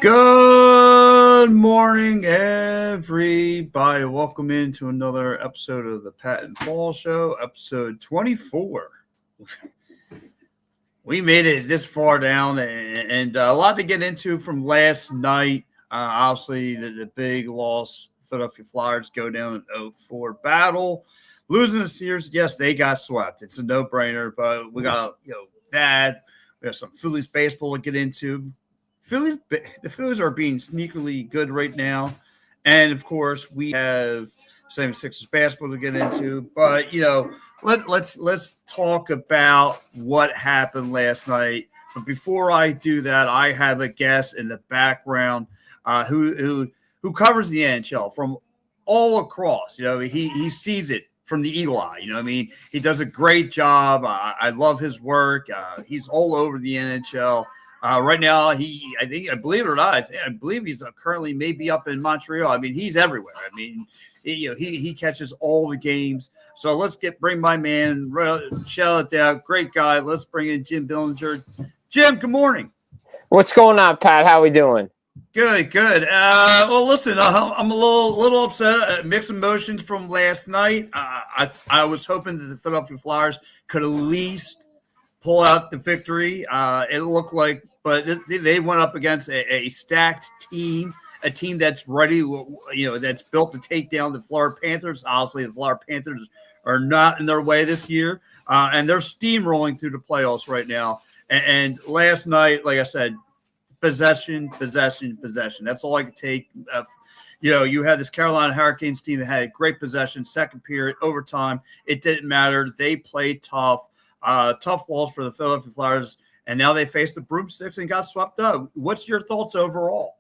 Good morning, everybody. Welcome into another episode of the Pat and Paul Show, episode 24. We made it this far down, and a lot to get into from last night. Obviously, the big loss. Philadelphia Flyers go down in 0-4 battle. Losing the series, yes, they got swept. It's a no-brainer, but we got that. We have some Phillies baseball to get into. The Phillies are being sneakily good right now, and of course we have 76ers basketball to get into. But let's talk about what happened last night. But before I do that, I have a guest in the background who covers the NHL from all across. He sees it from the eagle eye. He does a great job. I love his work. He's all over the NHL. Right now, I believe it or not, I believe he's currently maybe up in Montreal. He's everywhere. He catches all the games. So let's bring my man, shout it out, great guy. Let's bring in Jim Billinger. Jim, good morning. What's going on, Pat? How we doing? Good. Well, listen, I'm a little upset. Mixed emotions from last night. I was hoping that the Philadelphia Flyers could at least pull out the victory. It looked like, but they went up against a stacked team, a team that's ready, that's built to take down the Florida Panthers. Obviously, the Florida Panthers are not in their way this year, and they're steamrolling through the playoffs right now. And last night, like I said, possession. That's all I could take. You had this Carolina Hurricanes team that had great possession, second period, overtime. It didn't matter. They played tough. Tough loss for the Philadelphia Flyers, and now they face the Broomsticks and got swept up. What's your thoughts overall?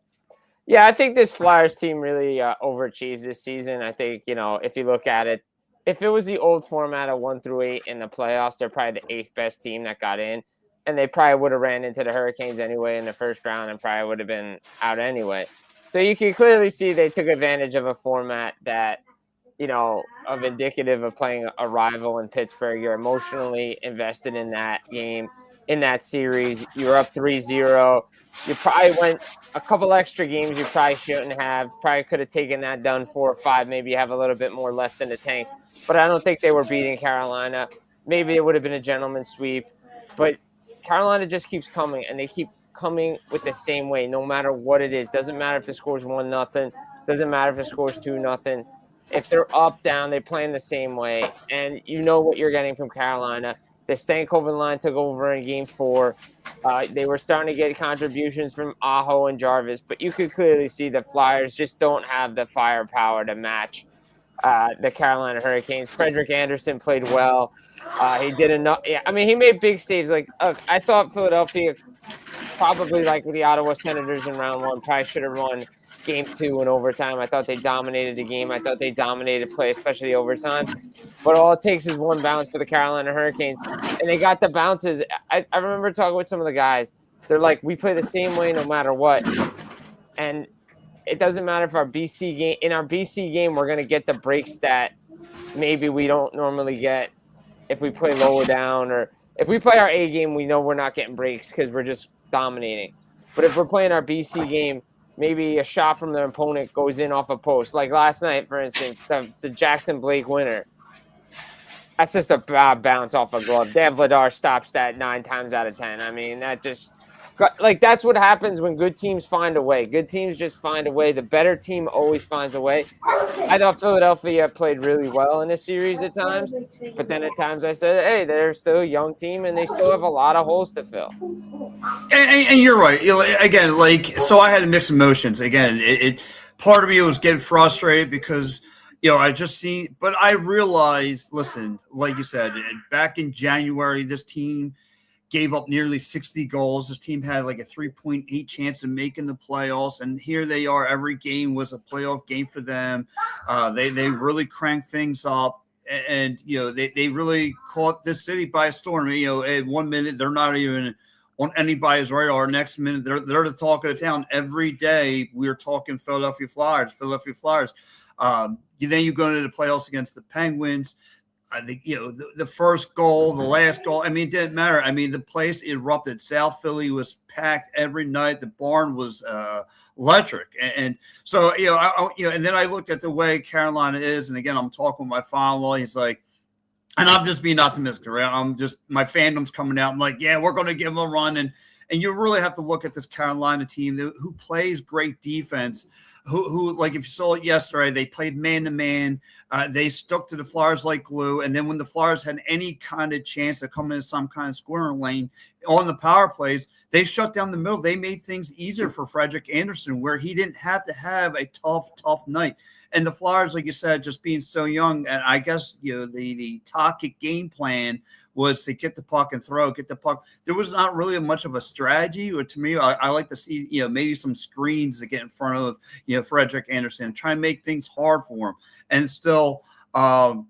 Yeah, I think this Flyers team really overachieves this season. I think, if you look at it, if it was the old format of 1-8 in the playoffs, they're probably the 8th best team that got in, and they probably would have ran into the Hurricanes anyway in the first round and probably would have been out anyway. So you can clearly see they took advantage of a format that of indicative of playing a rival in Pittsburgh. You're emotionally invested in that game, in that series. You're up 3-0. You probably went a couple extra games you probably shouldn't have. Probably could have taken that done 4 or 5. Maybe you have a little bit more left in the tank. But I don't think they were beating Carolina. Maybe it would have been a gentleman's sweep. But Carolina just keeps coming, and they keep coming with the same way, no matter what it is. Doesn't matter if the score's 1-0. Doesn't matter if the score's 2-0. If they're up, down, they play in the same way. And you know what you're getting from Carolina. The Stankoven line took over in Game 4. They were starting to get contributions from Aho and Jarvis. But you could clearly see the Flyers just don't have the firepower to match the Carolina Hurricanes. Frederik Andersen played well. He did enough. He made big saves. I thought Philadelphia, probably like the Ottawa Senators in round 1, probably should have won Game 2 in overtime. I thought they dominated the game. I thought they dominated play, especially overtime. But all it takes is one bounce for the Carolina Hurricanes. And they got the bounces. I remember talking with some of the guys. They're like, we play the same way no matter what. And it doesn't matter if in our BC game, we're going to get the breaks that maybe we don't normally get if we play lower down. Or if we play our A game, we know we're not getting breaks because we're just dominating. But if we're playing our BC game, maybe a shot from their opponent goes in off a post. Like last night, for instance, the Jackson Blake winner. That's just a bad bounce off a glove. Dan Vladar stops that 9 times out of 10. That's what happens when good teams find a way. Good teams just find a way. The better team always finds a way. I thought Philadelphia played really well in this series at times, but then at times I said, hey, they're still a young team and they still have a lot of holes to fill. And you're right. Again, so I had mixed emotions. Again, it part of me was getting frustrated because I just seen, but I realized, listen, like you said, back in January, this team gave up nearly 60 goals. This team had like a 3.8 chance of making the playoffs, and here they are. Every game was a playoff game for them. They really cranked things up, and they really caught this city by a storm. At 1 minute they're not even on anybody's radar. Next minute they're the talk of the town. Every day we're talking Philadelphia Flyers. Then you go into the playoffs against the Penguins. I think, the first goal, the last goal, I mean, it didn't matter. I mean, the place erupted. South Philly was packed every night. The barn was electric. And so, and then I looked at the way Carolina is. And again, I'm talking with my father-in-law. He's like, and I'm just being optimistic, right? My fandom's coming out. I'm like, yeah, we're going to give them a run. And you really have to look at this Carolina team who plays great defense. Who like if you saw it yesterday, they played man to man. They stuck to the Flyers like glue. And then when the Flyers had any kind of chance to come into some kind of scoring lane on the power plays, they shut down the middle. They made things easier for Frederick Anderson, where he didn't have to have a tough night. And the Flyers, like you said, just being so young, and I guess the Tocchet game plan was to get the puck and get the puck. There was not really much of a strategy. Or to me, I like to see maybe some screens to get in front of Frederick Anderson and try and make things hard for him. And still, well,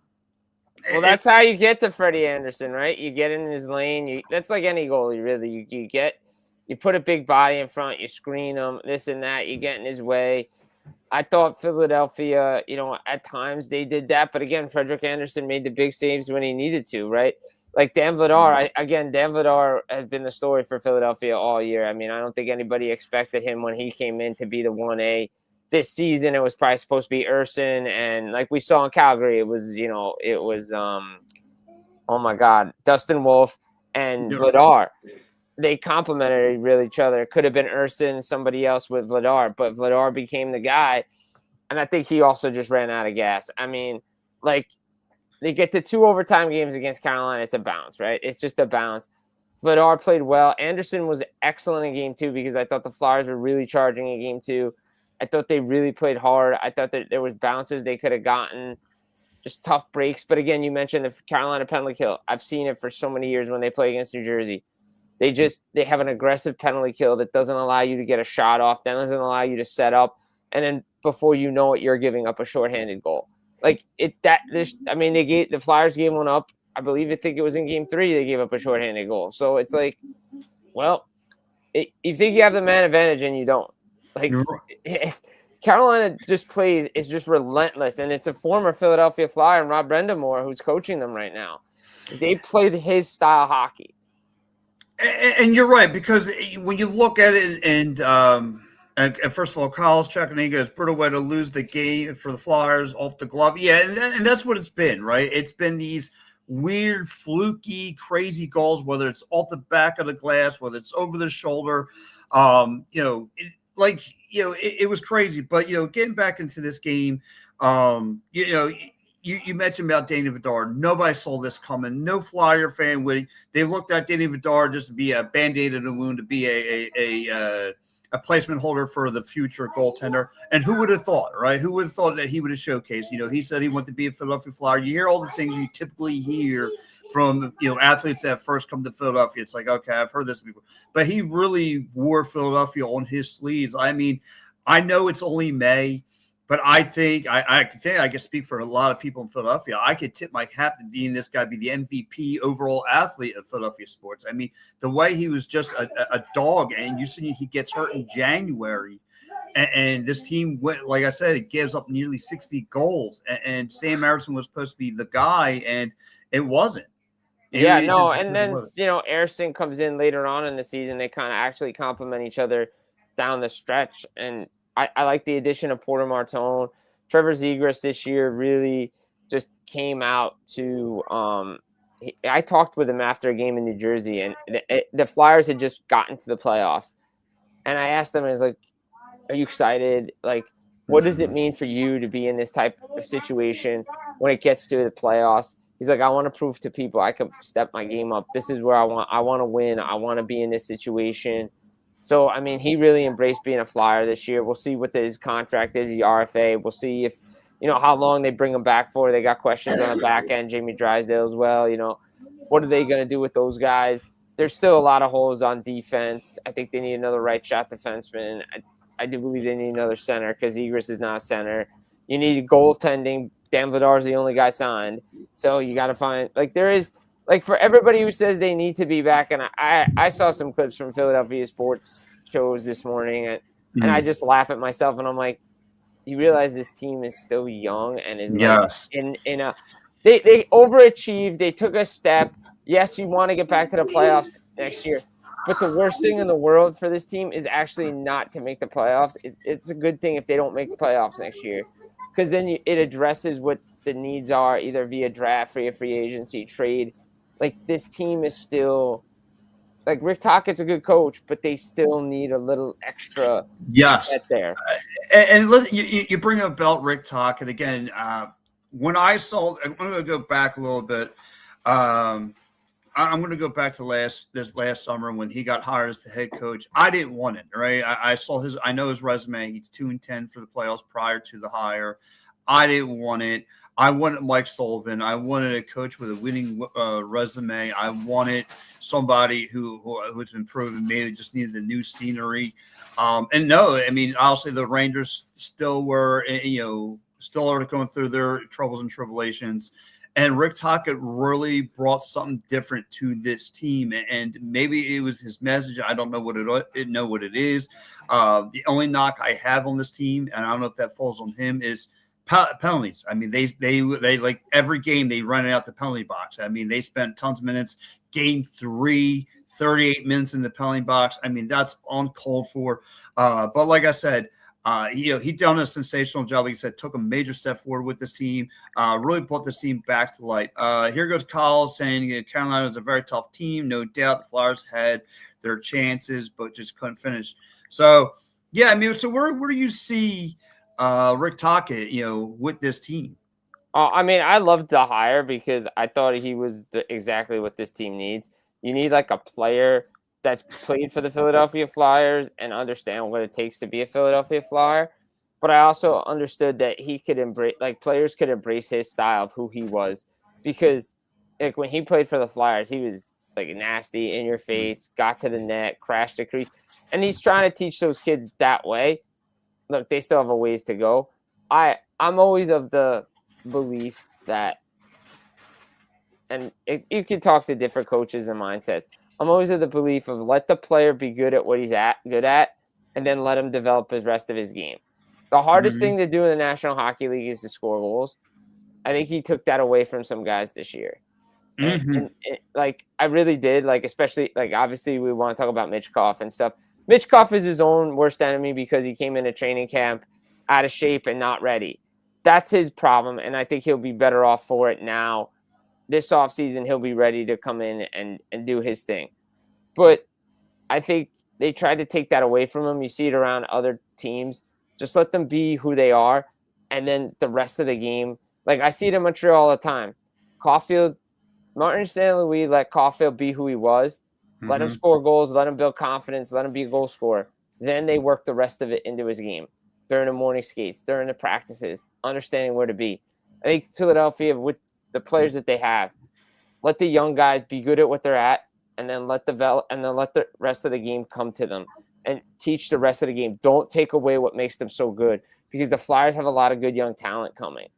that's how you get to Freddie Anderson, right? You get in his lane. That's like any goalie, really. You put a big body in front, you screen him, this and that. You get in his way. I thought Philadelphia, at times they did that. But again, Frederick Anderson made the big saves when he needed to, right? Like Dan Vladar, Dan Vladar has been the story for Philadelphia all year. I mean, I don't think anybody expected him when he came in to be the 1A. This season, it was probably supposed to be Urson. And like we saw in Calgary, it was, oh my God, Dustin Wolf and Vladar. They complemented really each other. It could have been Urson, somebody else with Vladar, but Vladar became the guy. And I think he also just ran out of gas. I mean, like, they get to 2 overtime games against Carolina. It's a bounce, right? It's just a bounce. Vladar played well. Anderson was excellent in game 2 because I thought the Flyers were really charging in game 2. I thought they really played hard. I thought that there was bounces they could have gotten, just tough breaks. But again, you mentioned the Carolina penalty kill. I've seen it for so many years when they play against New Jersey. They have an aggressive penalty kill that doesn't allow you to get a shot off, that doesn't allow you to set up, and then before you know it, you're giving up a shorthanded goal. Like the Flyers gave one up. I think it was in game 3 they gave up a shorthanded goal. So it's like, well, you think you have the man advantage and you don't. Like Carolina is just relentless, and it's a former Philadelphia Flyer and Rob Brendamore who's coaching them right now. They play his style hockey. And you're right, because when you look at it, and first of all, Kyle's checking, he goes, brutal way to lose the game for the Flyers off the glove. Yeah, and that's what it's been, right? It's been these weird, fluky, crazy goals, whether it's off the back of the glass, whether it's over the shoulder. It was crazy. But, getting back into this game, You mentioned about Danny Vladar. Nobody saw this coming. No Flyer fan would. They looked at Danny Vladar just to be a Band-Aid in a wound, to be a placement holder for the future goaltender. And who would have thought, right? Who would have thought that he would have showcased? He said he wanted to be a Philadelphia Flyer. You hear all the things you typically hear from athletes that first come to Philadelphia. It's like, okay, I've heard this before. But he really wore Philadelphia on his sleeves. I mean, I know it's only May. But I think I can speak for a lot of people in Philadelphia. I could tip my hat to being this guy be the MVP overall athlete of Philadelphia sports. I mean, the way he was just a dog, and you see he gets hurt in January, and this team went, like I said, it gives up nearly 60 goals, and Sam Harrison was supposed to be the guy, and it wasn't. Then Harrison comes in later on in the season. They kind of actually complement each other down the stretch, and I like the addition of Porter Martone. Trevor Zegras this year really just came out to I talked with him after a game in New Jersey, and the Flyers had just gotten to the playoffs. And I asked him, I was like, are you excited? Like, what does it mean for you to be in this type of situation when it gets to the playoffs? He's like, I want to prove to people I can step my game up. This is where I want to win. I want to be in this situation. So, I mean, he really embraced being a Flyer this year. We'll see what his contract is, the RFA. We'll see if, how long they bring him back for. They got questions on the back end, Jamie Drysdale as well. What are they going to do with those guys? There's still a lot of holes on defense. I think they need another right shot defenseman. I do believe they need another center because Zegras is not a center. You need goaltending. Dan Vladar is the only guy signed. So you got to find, there is, for everybody who says they need to be back, and I saw some clips from Philadelphia sports shows this morning, and I just laugh at myself, and I'm like, you realize this team is still young and is in They overachieved. They took a step. Yes, you want to get back to the playoffs next year, but the worst thing in the world for this team is actually not to make the playoffs. It's a good thing if they don't make the playoffs next year, because then it addresses what the needs are, either via draft, free agency, trade. Like, this team is still like, Rick Tockett's a good coach, but they still need a little extra to Yes. get there. And listen, you bring up about Rick Tocchet again. When I saw, I'm going to go back a little bit. I'm going to go back to this last summer when he got hired as the head coach. I didn't want it, right? I saw I know his resume. He's 2-10 for the playoffs prior to the hire. I didn't want it. I wanted Mike Sullivan. I wanted a coach with a winning resume. I wanted somebody who's been proven. Maybe just needed a new scenery. And no, I mean, obviously the Rangers still were, still are going through their troubles and tribulations. And Rick Tocchet really brought something different to this team, and maybe it was his message. I don't know what it is. The only knock I have on this team, and I don't know if that falls on him, is penalties. I mean, they like every game they run it out the penalty box. I mean, they spent tons of minutes. Game 3, 38 minutes in the penalty box. I mean, that's uncalled for. But like I said, he done a sensational job. Like I said, took a major step forward with this team. Really brought this team back to light. Here goes Kyle saying Carolina is a very tough team. No doubt the Flyers had their chances, but just couldn't finish. So, yeah, I mean, so where do you see Rick Tocchet, with this team? I mean, I loved the hire because I thought he was exactly what this team needs. You need like a player that's played for the Philadelphia Flyers and understand what it takes to be a Philadelphia Flyer. But I also understood that he could embrace, like, players could embrace his style of who he was, because like when he played for the Flyers, he was like nasty, in your face, got to the net, crashed the crease, and he's trying to teach those kids that way. Look, they still have a ways to go. I'm always of the belief that, and you can talk to different coaches and mindsets. I'm always of the belief of let the player be good at what he's good at, and then let him develop the rest of his game. The hardest thing to do in the National Hockey League is to score goals. I think he took that away from some guys this year. And like, I really did, like, especially, like, obviously we want to talk about Mitchkov and stuff. Mitchkov is his own worst enemy because he came into training camp out of shape and not ready. That's his problem, and I think he'll be better off for it now. This offseason, he'll be ready to come in and do his thing. But I think they tried to take that away from him. You see it around other teams. Just let them be who they are, and then the rest of the game. Like, I see it in Montreal all the time. Martin Stanley, we let Caulfield be who he was. Let him score goals. Let him build confidence. Let him be a goal scorer. Then they work the rest of it into his game. During the morning skates, during the practices, understanding where to be. I think Philadelphia, with the players that they have, let the young guys be good at what they're at, and then let the rest of the game come to them and teach the rest of the game. Don't take away what makes them so good, because the Flyers have a lot of good young talent coming,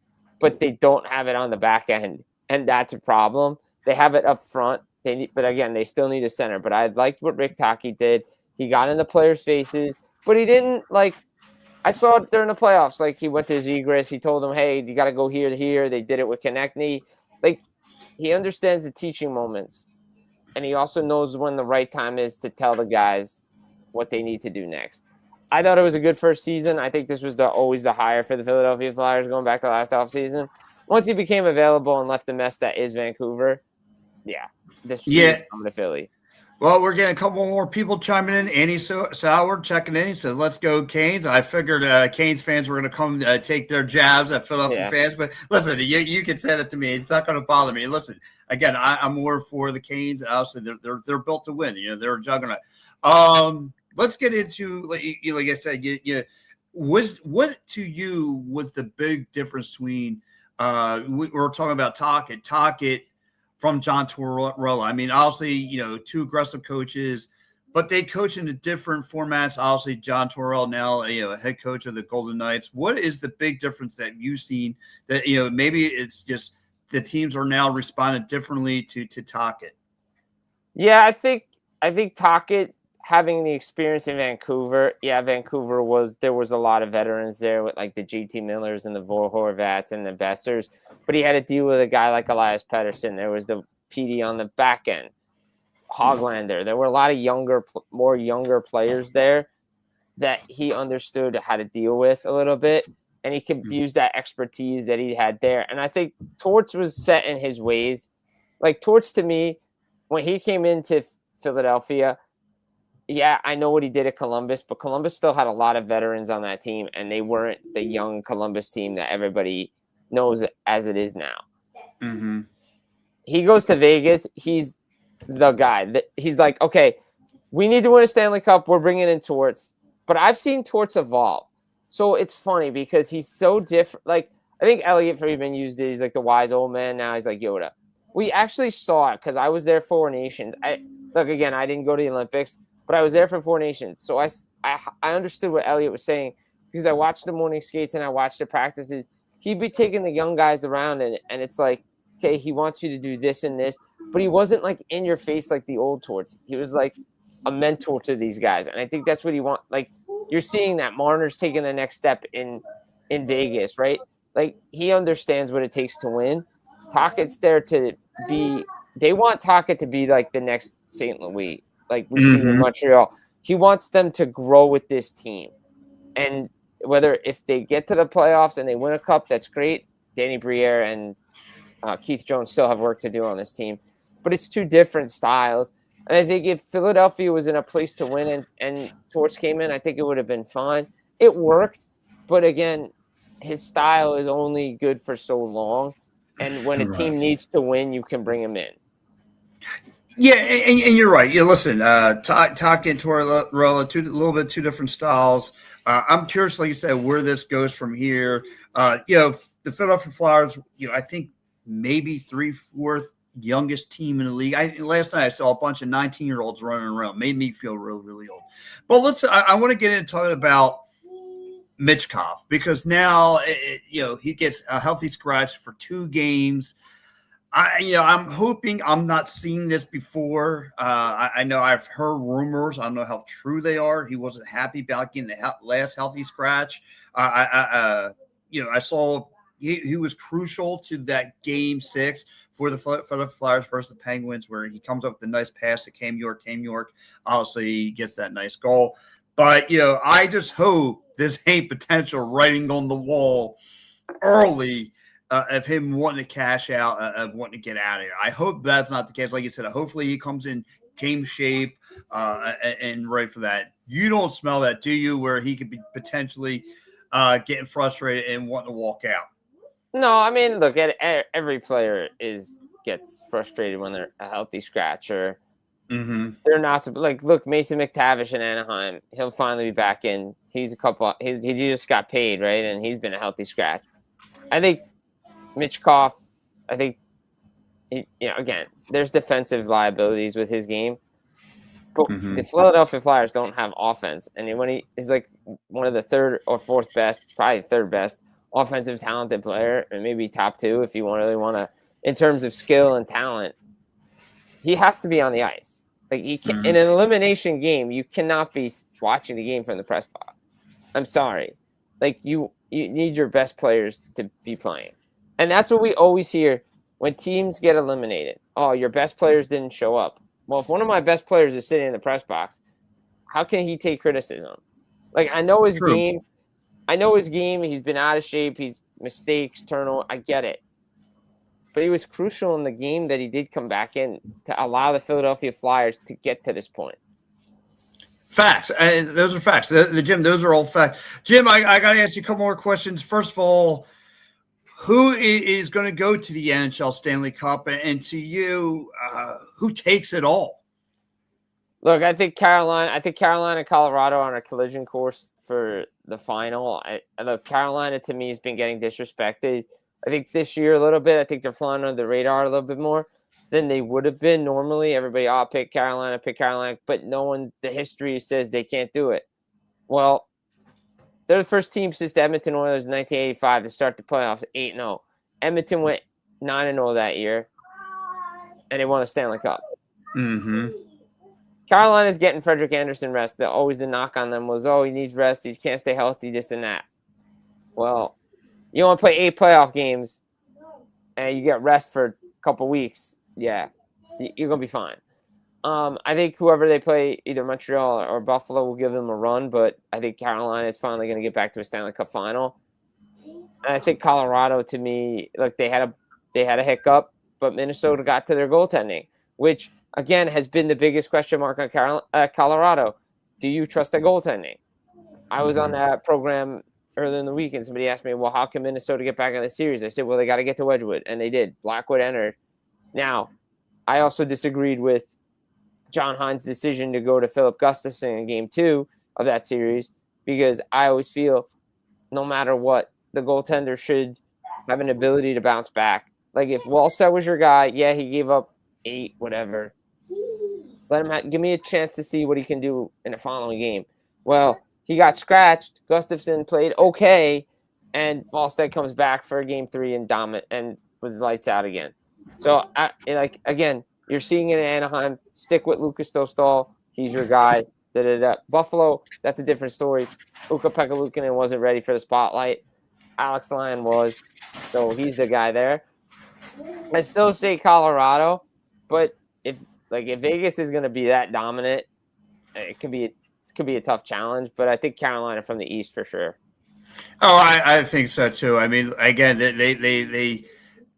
but they don't have it on the back end, and that's a problem. They have it up front, but again, they still need a center. But I liked what Rick Tocchet did. He got in the players' faces, but he didn't, like, I saw it during the playoffs. Like, he went to Zegras. He told them, hey, you got to go here. They did it with Konechny. Like, he understands the teaching moments, and he also knows when the right time is to tell the guys what they need to do next. I thought it was a good first season. I think this was always the hire for the Philadelphia Flyers going back to last offseason. Once he became available and left the mess that is Vancouver, this was coming to Philly. Well, we're getting a couple more people chiming in. Annie Sauer checking in. He says, let's go Canes. I figured Canes fans were going to come take their jabs at Philadelphia fans. But listen, you can say that to me. It's not going to bother me. Listen, again, I'm more for the Canes. Obviously, they're built to win. They're a juggernaut. Let's get into, like I said, what to you was the big difference between we're talking about Tocchet from John Tortorella. I mean, obviously, two aggressive coaches, but they coach into different formats. Obviously, John Tortorella now, a head coach of the Golden Knights. What is the big difference that you've seen that, maybe it's just the teams are now responding differently to Tocchet? Yeah, I think Tocchet, having the experience in Vancouver, Vancouver there was a lot of veterans there with like the GT Millers and the Horvats and the Bessers, but he had to deal with a guy like Elias Pettersson. There was the PD on the back end, Hoglander. There were a lot of more younger players there that he understood how to deal with a little bit, and he could use that expertise that he had there. And I think Torts was set in his ways. Like Torts, to me, when he came into Philadelphia, I know what he did at Columbus, but Columbus still had a lot of veterans on that team, and they weren't the young Columbus team that everybody knows as it is now. Mm-hmm. He goes to Vegas. He's the guy. He's like, okay, we need to win a Stanley Cup. We're bringing in Torts. But I've seen Torts evolve. So it's funny because he's so different. Like, I think Elliot Friedman used it. He's like the wise old man. Now he's like Yoda. We actually saw it because I was there for 4 Nations. Again, I didn't go to the Olympics, but I was there for 4 Nations. So I understood what Elliot was saying because I watched the morning skates and I watched the practices. He'd be taking the young guys around and it's like, okay, he wants you to do this and this. But he wasn't like in your face like the old Torts. He was like a mentor to these guys. And I think that's what he wants. Like, you're seeing that Marner's taking the next step in Vegas, right? Like, he understands what it takes to win. Tockett's there to be – they want Tocchet to be like the next St. Louis, like we see in Montreal. He wants them to grow with this team. And whether if they get to the playoffs and they win a cup, that's great. Danny Briere and Keith Jones still have work to do on this team. But it's 2 different styles. And I think if Philadelphia was in a place to win and Torts came in, I think it would have been fine. It worked. But again, his style is only good for so long. And when a team needs to win, you can bring him in. Yeah, and you're right. Yeah, listen, Tocchet and Tortorella, a little bit 2 different styles. I'm curious, like you said, where this goes from here. The Philadelphia Flyers, I think maybe 3/4 youngest team in the league. Last night I saw a bunch of 19-year-olds running around. Made me feel really, really old. But I want to get into talking about Michkov because now he gets a healthy scratch for 2 games. I'm hoping I'm not seeing this before. I know I've heard rumors. I don't know how true they are. He wasn't happy about getting the last healthy scratch. I saw he was crucial to that game 6 for the Flyers versus the Penguins, where he comes up with a nice pass to Cam York. Cam York obviously gets that nice goal. But, I just hope this ain't potential writing on the wall early of him wanting to cash out, of wanting to get out of here. I hope that's not the case. Like you said, hopefully he comes in game shape and ready for that. You don't smell that, do you, where he could be potentially getting frustrated and wanting to walk out? No, I mean, look, every player gets frustrated when they're a healthy scratch or they're not. Like, look, Mason McTavish in Anaheim, he'll finally be back in. He just got paid, right? And he's been a healthy scratch. I think Michkov, again, there's defensive liabilities with his game. But the Philadelphia Flyers don't have offense. And when he's like one of the 3rd or 4th best, probably 3rd best offensive talented player, and maybe top 2 if you really want to, in terms of skill and talent, he has to be on the ice. Like, he can, in an elimination game, you cannot be watching the game from the press box. I'm sorry. Like, you need your best players to be playing. And that's what we always hear when teams get eliminated. Oh, your best players didn't show up. Well, if one of my best players is sitting in the press box, how can he take criticism? Like, I know his game. He's been out of shape. He's mistakes, turnover. I get it. But he was crucial in the game that he did come back in to allow the Philadelphia Flyers to get to this point. Facts. And those are facts. Jim, those are all facts. Jim, I got to ask you a couple more questions. First of all, who is going to go to the NHL Stanley Cup? And to you, who takes it all? Look, I think Carolina and Colorado are on a collision course for the final. Look, Carolina, to me, has been getting disrespected. I think this year a little bit. I think they're flying under the radar a little bit more than they would have been normally. Everybody, pick Carolina. But the history says they can't do it. Well, they're the first team since the Edmonton Oilers in 1985 to start the playoffs 8-0. Edmonton went 9-0 that year, and they won a Stanley Cup. Carolina's getting Frederick Anderson rest. Always the knock on them was, he needs rest. He can't stay healthy, this and that. Well, you only play 8 playoff games, and you get rest for a couple weeks. Yeah, you're going to be fine. I think whoever they play, either Montreal or Buffalo, will give them a run, but I think Carolina is finally going to get back to a Stanley Cup final. And I think Colorado, to me, look, they had a hiccup, but Minnesota got to their goaltending, which, again, has been the biggest question mark on Colorado. Do you trust their goaltending? I was on that program earlier in the week, and somebody asked me, well, how can Minnesota get back in the series? I said, well, they got to get to Wedgwood, and they did. Blackwood entered. Now, I also disagreed with John Hines' decision to go to Philip Gustafson in Game 2 of that series, because I always feel no matter what, the goaltender should have an ability to bounce back. Like, if Wallstedt was your guy, yeah, he gave up 8, whatever. Let him give me a chance to see what he can do in the following game. Well, he got scratched. Gustafson played okay, and Wallstedt comes back for Game 3 and was lights out again. So, again, you're seeing it in Anaheim. Stick with Lucas Dostal. He's your guy. Buffalo, that's a different story. Ukko-Pekka Luukkonen wasn't ready for the spotlight. Alex Lyon was, so he's the guy there. I still say Colorado, but if Vegas is going to be that dominant, it could be a tough challenge. But I think Carolina from the East for sure. Oh, I think so too. I mean, again, they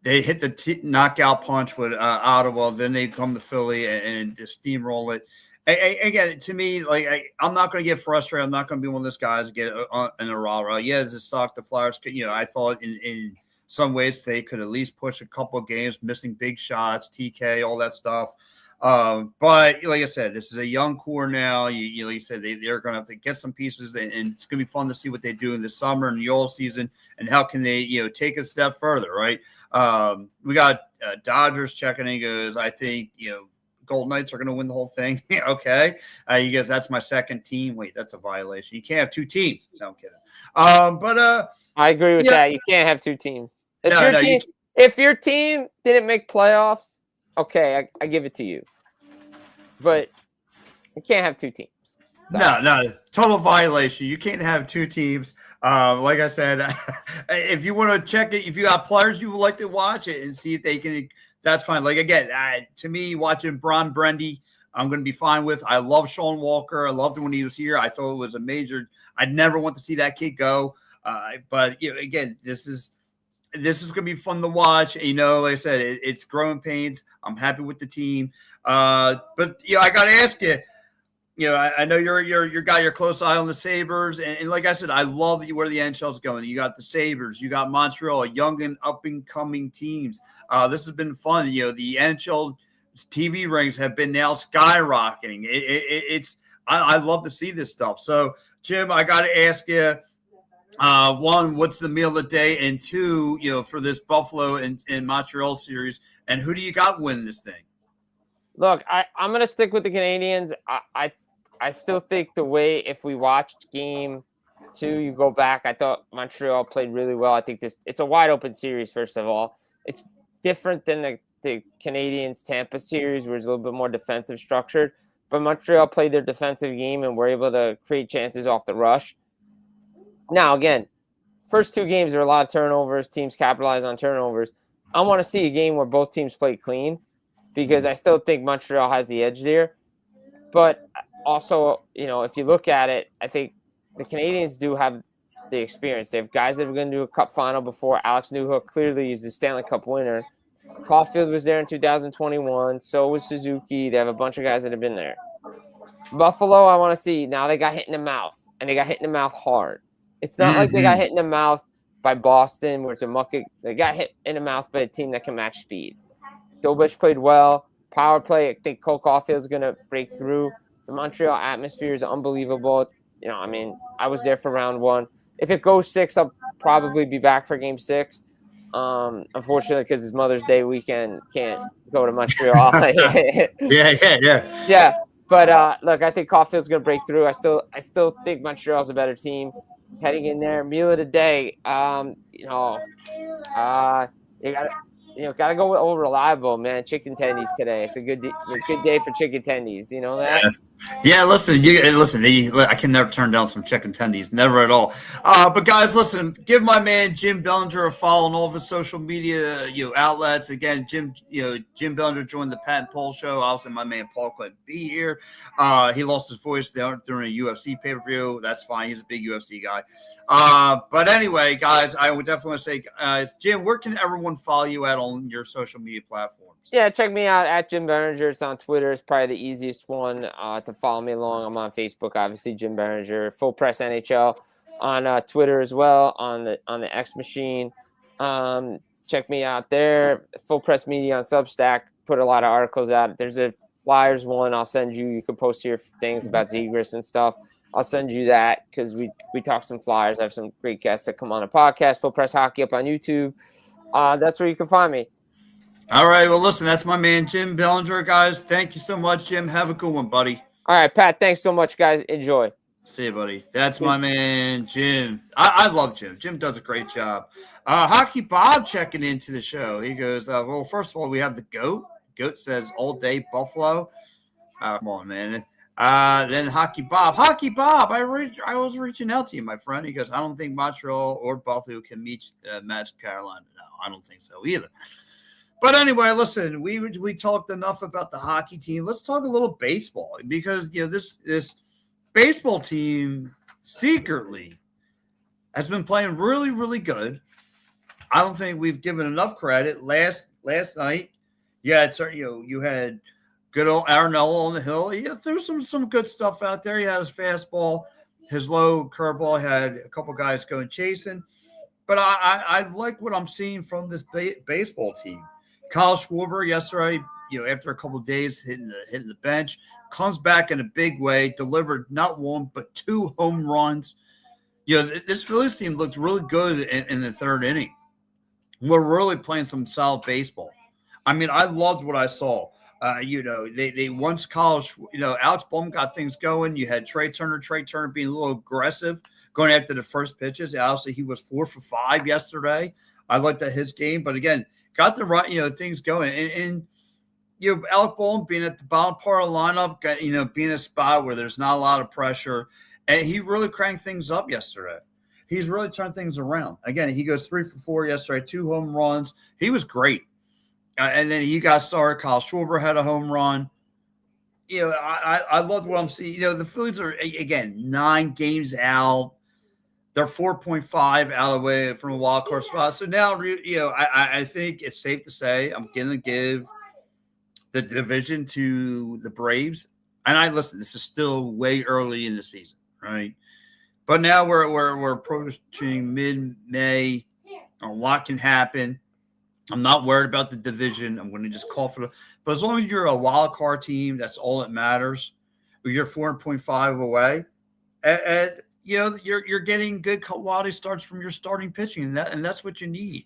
hit the knockout punch with Ottawa, then they come to Philly and just steamroll it. Again, to me, I'm not going to get frustrated. I'm not going to be one of those guys to get in a rah-rah. Yeah, does it suck? The Flyers could, I thought in some ways they could at least push a couple of games, missing big shots, TK, all that stuff. But like I said, this is a young core now. Like you said, they're going to have to get some pieces, and it's going to be fun to see what they do in the summer and the off season, and how can they, take a step further, right? We got Dodgers checking in. Goes, I think, Golden Knights are going to win the whole thing. Okay. You guys, that's my second team. Wait, that's a violation. You can't have 2 teams. No, I'm kidding. But I agree with that. You can't have 2 teams. If if your team didn't make playoffs, okay, I give it to you. But you can't have 2 teams. No, total violation. You can't have 2 teams. Like I said, if you want to check it, if you got players you would like to watch it and see if they can, that's fine. Like, again, to me, watching Braun Brendy, I'm going to be fine with. I love Sean Walker. I loved it when he was here. I thought it was a major. I'd never want to see that kid go. But again, this is going to be fun to watch. Like I said, it's growing pains. I'm happy with the team. But I got to ask you. I know you're got your close eye on the Sabres, and like I said, I love where the NHL's going. You got the Sabres, you got Montreal, young and up and coming teams. This has been fun. The NHL TV rings have been now skyrocketing. I love to see this stuff. So, Jim, I got to ask you, 1, what's the meal of the day, and 2, for this Buffalo and Montreal series, and who do you got winning this thing? Look, I'm going to stick with the Canadians. I still think the way, if we watched Game 2, you go back, I thought Montreal played really well. I think it's a wide open series, first of all. It's different than the Canadians-Tampa series, where it's a little bit more defensive structured. But Montreal played their defensive game and were able to create chances off the rush. Now, again, first 2 games, there are a lot of turnovers. Teams capitalize on turnovers. I want to see a game where both teams play clean, because I still think Montreal has the edge there. But also, if you look at it, I think the Canadians do have the experience. They have guys that are going to do a cup final before. Alex Newhook clearly is a Stanley Cup winner. Caulfield was there in 2021. So was Suzuki. They have a bunch of guys that have been there. Buffalo, I want to see. Now they got hit in the mouth, and they got hit in the mouth hard. It's not like they got hit in the mouth by Boston, where it's a mucky. They got hit in the mouth by a team that can match speed. Dobich played well. Power play, I think Cole Caulfield's going to break through. The Montreal atmosphere is unbelievable. I was there for round 1. If it goes 6, I'll probably be back for Game 6. Unfortunately, because it's Mother's Day weekend, can't go to Montreal. Yeah. But look, I think Caulfield's going to break through. I still think Montreal's a better team heading in there. Meal of the day, they got got to go with old reliable, man. Chicken tendies today. It's a good day for chicken tendies. You know that? Yeah, listen, I can never turn down some chicken tendies, never at all. But guys, listen, give my man Jim Bellinger a follow on all of his social media, outlets. Again, Jim Bellinger joined the Pat and Paul show. Obviously, my man Paul couldn't be here. He lost his voice during a UFC pay per view. That's fine. He's a big UFC guy. But anyway, guys, I would definitely say, Jim, where can everyone follow you at on your social media platforms? Yeah, check me out at Jim Bellinger. It's on Twitter. It's probably the easiest one to follow me along. I'm on Facebook, obviously, Jim Bellinger. Full Press NHL on Twitter as well, on the X Machine. Check me out there. Full Press Media on Substack. Put a lot of articles out. There's a Flyers one I'll send you. You can post your things about Zegras and stuff. I'll send you that because we talk some Flyers. I have some great guests that come on the podcast. Full Press Hockey up on YouTube. That's where you can find me. All right. Well, listen, that's my man, Jim Bellinger, guys. Thank you so much, Jim. Have a good one, buddy. All right, Pat. Thanks so much, guys. Enjoy. See you, buddy. That's my man, Jim. I love Jim. Jim does a great job. Hockey Bob checking into the show. He goes, well, first of all, we have the GOAT. GOAT says all day Buffalo. Come on, man. Then Hockey Bob. Hockey Bob, I was reaching out to you, my friend. He goes, I don't think Montreal or Buffalo can match Carolina. No, I don't think so either. But anyway, listen, we talked enough about the hockey team. Let's talk a little baseball because this baseball team secretly has been playing really, really good. I don't think we've given enough credit. Last night, you had good old Arenado on the hill. He threw some good stuff out there. He had his fastball, his low curveball. He had a couple guys going chasing. But I like what I'm seeing from this baseball team. Kyle Schwarber yesterday, after a couple of days hitting the bench, comes back in a big way, delivered not one but 2 home runs. This Phillies team looked really good in the third inning. We're really playing some solid baseball. I mean, I loved what I saw. They once Alex Bohm got things going. You had Trey Turner being a little aggressive, going after the first pitches. Obviously, he was 4 for 5 yesterday. I liked that his game, but again, got the right, things going. And Alec Bohm being at the bottom part of the lineup, being a spot where there's not a lot of pressure. And he really cranked things up yesterday. He's really turned things around. Again, he goes 3 for 4 yesterday, 2 home runs. He was great. And then he got started. Kyle Schwarber had a home run. I love what I'm seeing. The Phillies are, again, 9 games out. They're 4.5 out of the way from a wild card spot. So now, I think it's safe to say I'm going to give the division to the Braves. And listen, this is still way early in the season, right? But now we're approaching mid-May. A lot can happen. I'm not worried about the division. I'm going to just call for but as long as you're a wild card team, that's all that matters. You're 4.5 away, and you're getting good quality starts from your starting pitching, and that's what you need.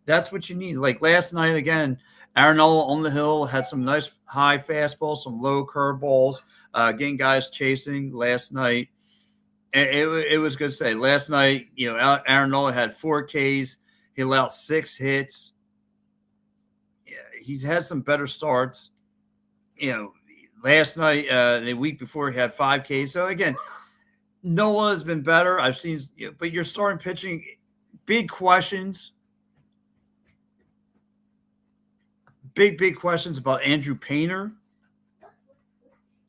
That's what you need. Like last night again, Arenado on the hill had some nice high fastballs, some low curveballs, getting guys chasing last night. And it was good to say. Last night, Arenado had 4 Ks. He allowed 6 hits. He's had some better starts. Last night, the week before, he had 5 Ks. So, again, Nola has been better. I've seen – but you're starting pitching, big questions. Big questions about Andrew Painter.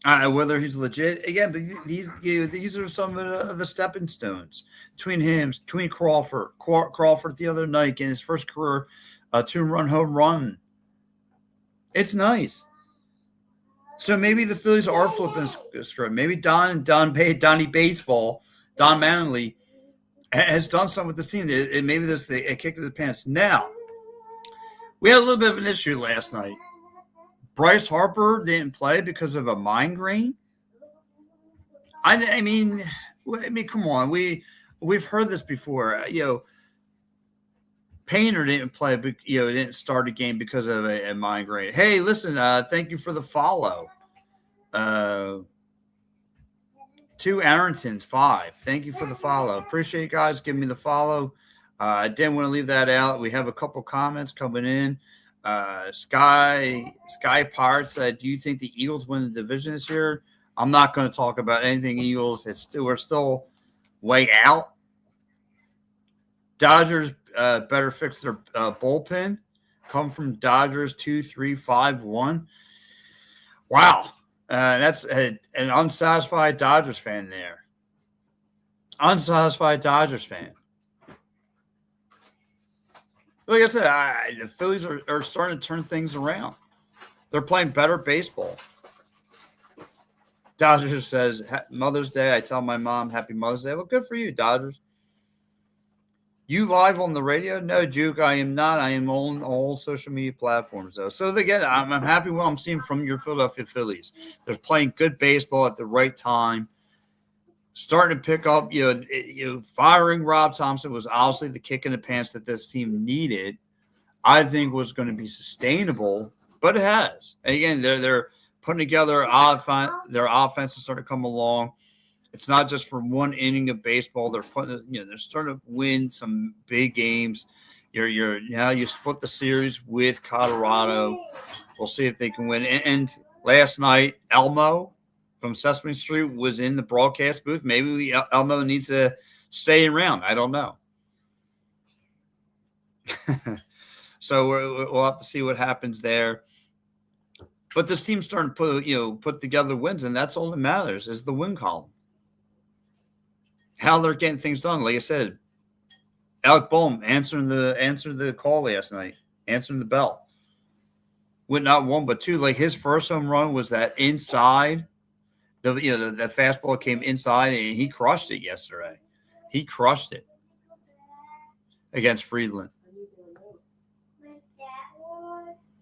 Whether he's legit. Again, but these are some of the stepping stones between Crawford. Crawford the other night getting his first career 2-run home run. It's nice. So maybe the Phillies are flipping a script. Maybe Donnie Baseball, Don Manley, has done something with this team. Maybe this a kick in the pants. Now, we had a little bit of an issue last night. Bryce Harper didn't play because of a migraine. I mean, come on. We've heard this before. Painter didn't play, but didn't start a game because of a migraine. Hey, listen, thank you for the follow. 2 Arringtons, 5. Thank you for the follow. Appreciate you guys giving me the follow. I didn't want to leave that out. We have a couple comments coming in. Sky Pirates said, "Do you think the Eagles win the division this year?" I'm not going to talk about anything Eagles. We're still way out. Dodgers better fix their bullpen. Come from Dodgers 2-3-5-1. Wow, that's an unsatisfied Dodgers fan there. Unsatisfied Dodgers fan. Like I said, the Phillies are starting to turn things around. They're playing better baseball. Dodgers says, Mother's Day, I tell my mom, Happy Mother's Day. Well, good for you, Dodgers. You live on the radio? No, Juke, I am not. I am on all social media platforms, though. So, again, I'm happy what I'm seeing from your Philadelphia Phillies. They're playing good baseball at the right time. Starting to pick up, firing Rob Thompson was obviously the kick in the pants that this team needed. I think was going to be sustainable, but it has. And again, they're putting together their offense is starting to come along. It's not just for one inning of baseball. They're starting to win some big games. You split the series with Colorado. We'll see if they can win. And last night, Elmo from Sesame Street was in the broadcast booth. Maybe Elmo needs to stay around. I don't know. So we'll have to see what happens there. But this team's starting to put together wins, and that's all that matters is the win column. How they're getting things done. Like I said, Alec Bohm answering the call last night, answering the bell. With not one but two. Like his first home run was that inside. The fastball came inside, and he crushed it yesterday. He crushed it against Friedland.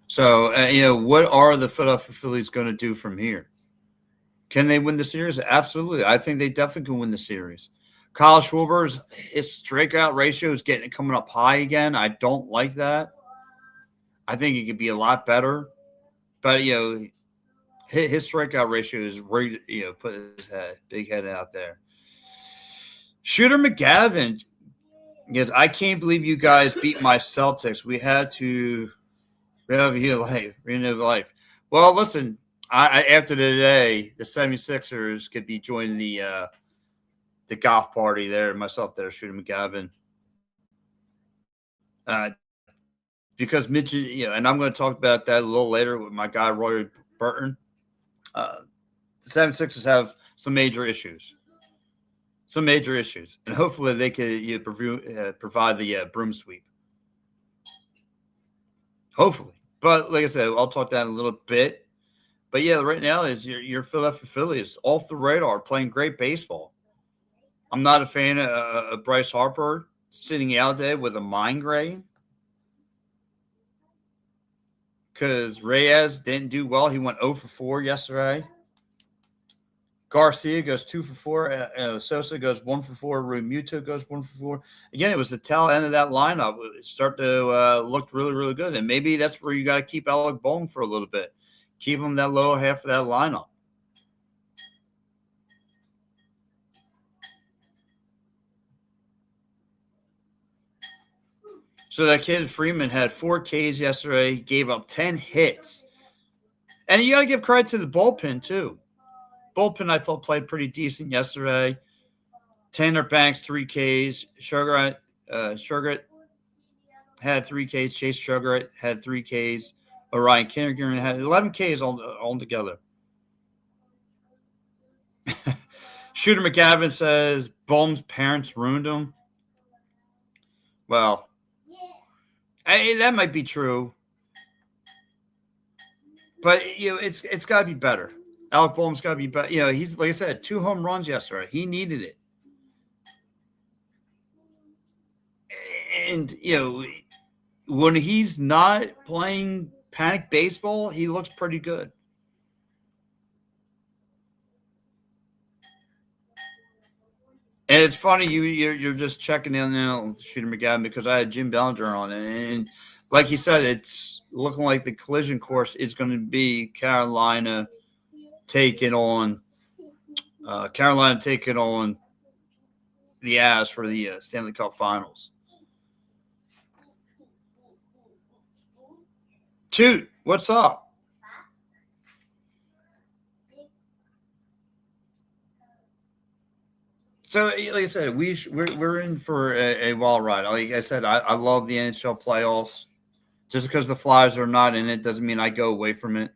So, what are the Philadelphia Phillies going to do from here? Can they win the series? Absolutely. I think they definitely can win the series. Kyle Schwarber's his strikeout ratio is coming up high again. I don't like that. I think it could be a lot better. But, his strikeout ratio is ready to put his big head out there. Shooter McGavin, yes, I can't believe you guys beat my Celtics. We had to renew life. Well, listen, after today, the 76ers could be joining the golf party there. Myself there, Shooter McGavin. Because Mitch, and I'm going to talk about that a little later with my guy Roy Burton. The 76ers have some major issues. And hopefully they can provide the broom sweep. Hopefully. But like I said, I'll talk that in a little bit. But yeah, right now is your Philadelphia Phillies off the radar, playing great baseball. I'm not a fan of Bryce Harper sitting out there with a migraine because Reyes didn't do well. He went 0 for 4 yesterday. Garcia goes 2 for 4. Sosa goes 1 for 4. Rui Muto goes 1 for 4. Again, it was the tail end of that lineup. It started to look really, really good. And maybe that's where you got to keep Alec Bohm for a little bit. Keep him that lower half of that lineup. So that kid Freeman had 4 Ks yesterday, gave up 10 hits. And you got to give credit to the bullpen, too. Bullpen, I thought, played pretty decent yesterday. Tanner Banks, 3 Ks. Sugar had 3 Ks. Chase Sugar had 3 Ks. Orion Kindergarten had 11 Ks all together. Shooter McGavin says Bohm's parents ruined him. Well, that might be true. But, it's got to be better. Alec Bohm's got to be better. He's, like I said, 2 home runs yesterday. He needed it. And, when he's not playing panic baseball, he looks pretty good. And it's funny, you're just checking in now, Shooter McGavin, because I had Jim Bellinger on. And like he said, it's looking like the collision course is going to be Carolina taking on the Avs for the Stanley Cup Finals. Toot, what's up? So, like I said, we're in for a wild ride. Like I said, I love the NHL playoffs. Just because the Flyers are not in it doesn't mean I go away from it.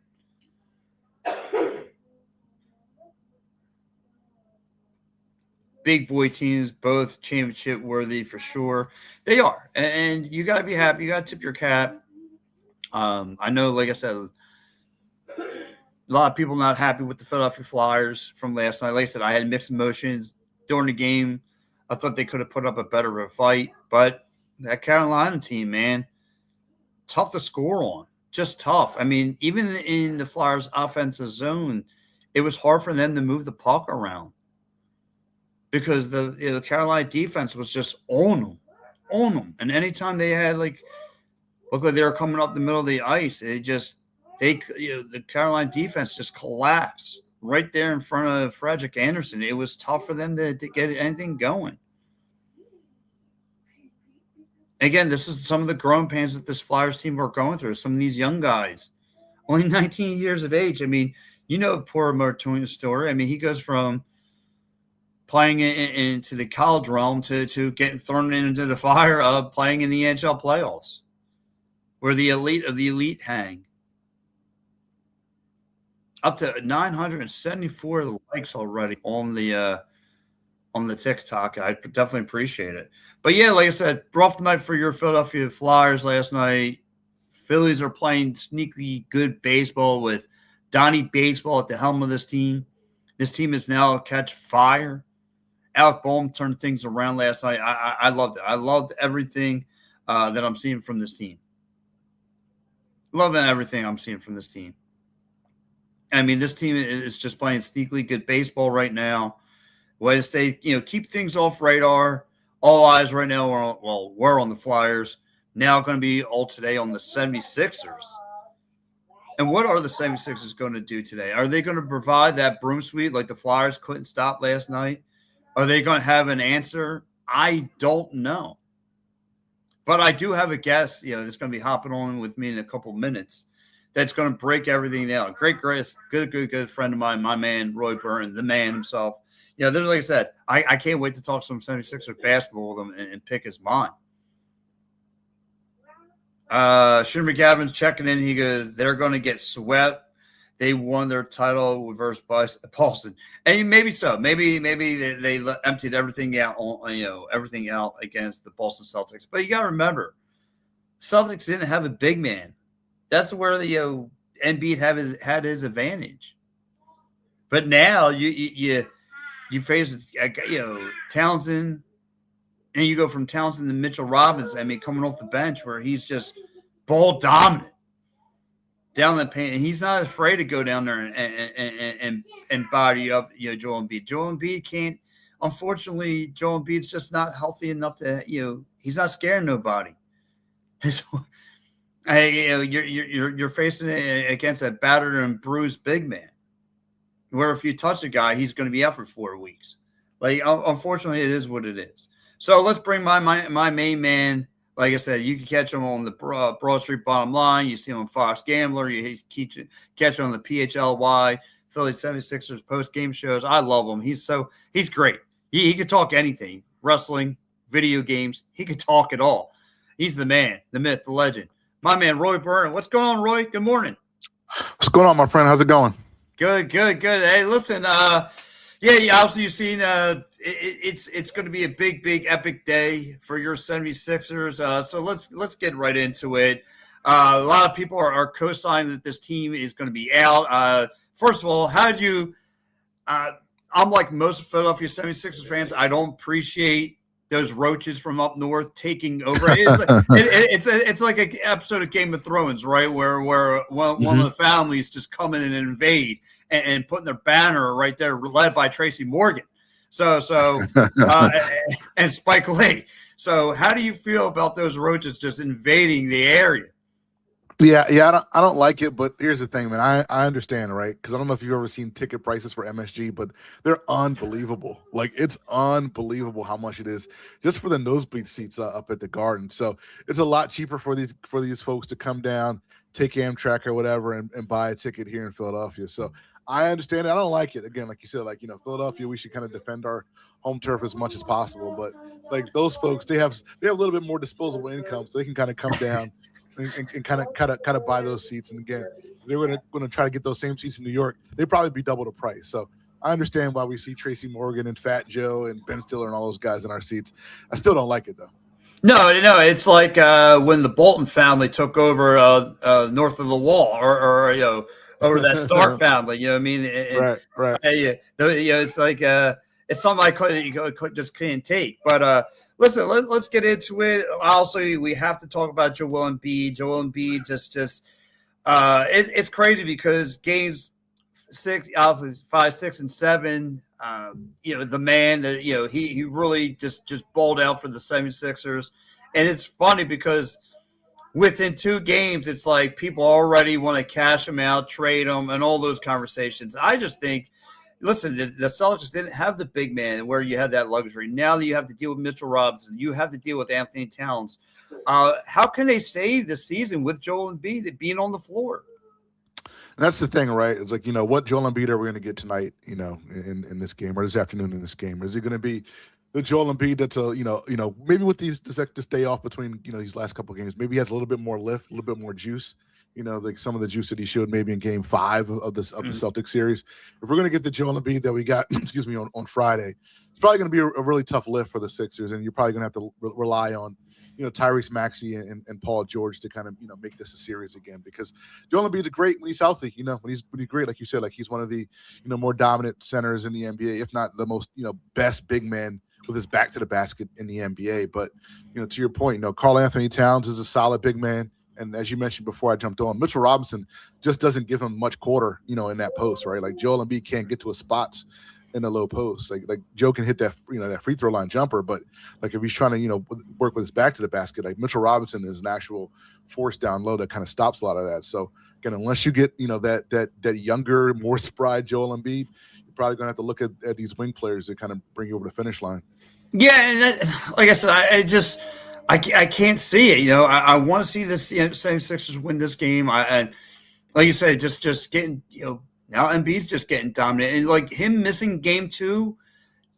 Big boy teams, both championship worthy for sure. They are, and you got to be happy. You got to tip your cap. I know, like I said, a lot of people not happy with the Philadelphia Flyers from last night. Like I said, I had mixed emotions during the game. I thought they could have put up a better of a fight, but that Carolina team, man, tough to score on. Just tough. I mean, even in the Flyers' offensive zone, it was hard for them to move the puck around because the Carolina defense was just on them. And anytime they had looked like they were coming up the middle of the ice, the Carolina defense just collapsed right there in front of Frederick Anderson. It was tough for them to get anything going. Again, this is some of the growing pains that this Flyers team are going through. Some of these young guys, only 19 years of age. I mean, poor Martinez's story. I mean, he goes from playing into the college realm to getting thrown into the fire of playing in the NHL playoffs, where the elite of the elite hang. Up to 974 likes already on the TikTok. I definitely appreciate it. But yeah, like I said, rough night for your Philadelphia Flyers last night. Phillies are playing sneaky good baseball with Donnie Baseball at the helm of this team. This team is now catch fire. Alec Boehm turned things around last night. I loved it. I loved everything that I'm seeing from this team. Loving everything I'm seeing from this team. I mean, this team is just playing sneakily good baseball right now. Way to stay, keep things off radar. All eyes right now we're on the Flyers. Now going to be all today on the 76ers. And what are the 76ers going to do today? Are they going to provide that broom sweep like the Flyers couldn't stop last night? Are they going to have an answer? I don't know. But I do have a guest, that's going to be hopping on with me in a couple minutes. That's going to break everything down. Great good friend of mine, my man, Roy Byrne, the man himself. There's, like I said, I can't wait to talk some 76ers basketball with him and pick his mind. Shooter McGavin's checking in. He goes, they're going to get swept. They won their title versus Boston. And maybe so. Maybe they emptied everything out everything out against the Boston Celtics. But you got to remember, Celtics didn't have a big man. That's where the Embiid had his advantage. But now you face Townsend, and you go from Townsend to Mitchell Robinson. I mean, coming off the bench where he's just ball dominant down the paint, and he's not afraid to go down there and body up Joel Embiid. Joel Embiid can't. Unfortunately, Joel Embiid's just not healthy enough to he's not scaring nobody. You're facing it against a battered and bruised big man, where if you touch a guy, he's going to be out for 4 weeks. Unfortunately, it is what it is. So let's bring my main man. Like I said, you can catch him on the Broad Street Bottom Line. You see him on Fox Gambler. You catch him on the PHLY, Philly 76ers post-game shows. I love him. He's great. He can talk anything, wrestling, video games. He can talk it all. He's the man, the myth, the legend. My man, Roy Byrne. What's going on, Roy? Good morning. What's going on, my friend? How's it going? Good. Hey, listen, obviously you've seen it's going to be a big epic day for your 76ers. So let's get right into it. A lot of people are co-signing that this team is going to be out. First of all, how did you I'm like most Philadelphia 76ers fans, I don't appreciate those roaches from up north taking over. It's like an episode of Game of Thrones, right? Where one of the families just come in and invade and putting their banner right there, led by Tracy Morgan. So and Spike Lee. So how do you feel about those roaches just invading the area? Yeah. I don't like it, but here's the thing, man. I understand, right? Because I don't know if you've ever seen ticket prices for MSG, but they're unbelievable. Like it's unbelievable how much it is just for the nosebleed seats up at the Garden. So it's a lot cheaper for these folks to come down, take Amtrak or whatever, and buy a ticket here in Philadelphia. So I understand it. I don't like it. Again, like you said, like Philadelphia, we should kind of defend our home turf as much as possible. But like those folks, they have a little bit more disposable income, so they can kind of come down and kind of buy those seats. And again, if they were going to try to get those same seats in New York, they'd probably be double the price. So I understand why we see Tracy Morgan and Fat Joe and Ben Stiller and all those guys in our seats. I still don't like it though. No, it's like when the Bolton family took over north of the wall, or over that Stark family. You know what I mean? Right. It's like it's something just can't take. But listen, let's get into it. Also, we have to talk about Joel Embiid. Joel Embiid it's crazy because games 5, 6, and 7. The man that he really just balled out for the 76ers. And it's funny because within 2 games, it's like people already want to cash him out, trade him, and all those conversations. I just think, listen, the Celtics didn't have the big man where you had that luxury. Now that you have to deal with Mitchell Robinson, you have to deal with Anthony Towns. How can they save the season with Joel Embiid being on the floor? And that's the thing, right? It's like, what Joel Embiid are we going to get tonight, in this game or this afternoon in this game? Is it going to be the Joel Embiid that's maybe with this day off between, these last couple of games, maybe he has a little bit more lift, a little bit more juice, like some of the juice that he showed maybe in game 5 of the Celtics series. If we're going to get the Joel Embiid that we got, on Friday, it's probably going to be a really tough lift for the Sixers. And you're probably going to have to rely on, Tyrese Maxey and Paul George to kind of, make this a series again, because Joel Embiid's great when he's healthy, when he's great, like you said, like he's one of the, more dominant centers in the NBA, if not the most, best big man with his back to the basket in the NBA. But, to your point, Karl Anthony Towns is a solid big man. And as you mentioned before I jumped on, Mitchell Robinson just doesn't give him much quarter, in that post, right? Like Joel Embiid can't get to his spots in the low post. Like Joe can hit that, that free throw line jumper, but like if he's trying to, work with his back to the basket, like Mitchell Robinson is an actual force down low that kind of stops a lot of that. So again, unless you get, that younger, more spry Joel Embiid, you're probably going to have to look at these wing players that kind of bring you over the finish line. Yeah, and like I said, I can't see it. I want to see this 76ers win this game. And like you said, just getting now Embiid's just getting dominant, and like him missing game 2,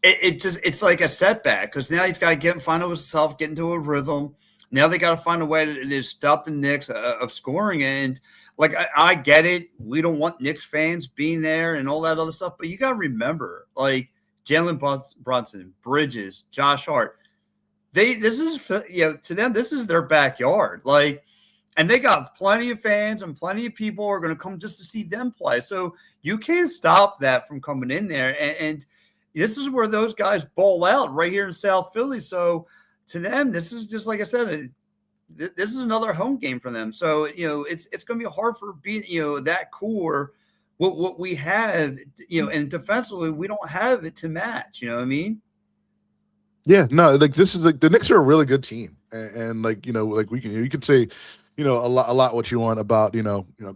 it's like a setback because now he's got to find himself, get into a rhythm. Now they got to find a way to stop the Knicks of scoring. And like I get it, we don't want Knicks fans being there and all that other stuff, but you got to remember, like Jalen Brunson, Bridges, Josh Hart, this is to them, this is their backyard. Like, and they got plenty of fans and plenty of people are going to come just to see them play. So you can't stop that from coming in there. And this is where those guys ball out right here in South Philly. So to them, this is just, like I said, this is another home game for them. So, it's going to be hard for being, that core, what we have, and defensively, we don't have it to match. You know what I mean? Yeah, no, like this is like the Knicks are a really good team. And like, like you can say, a lot what you want about,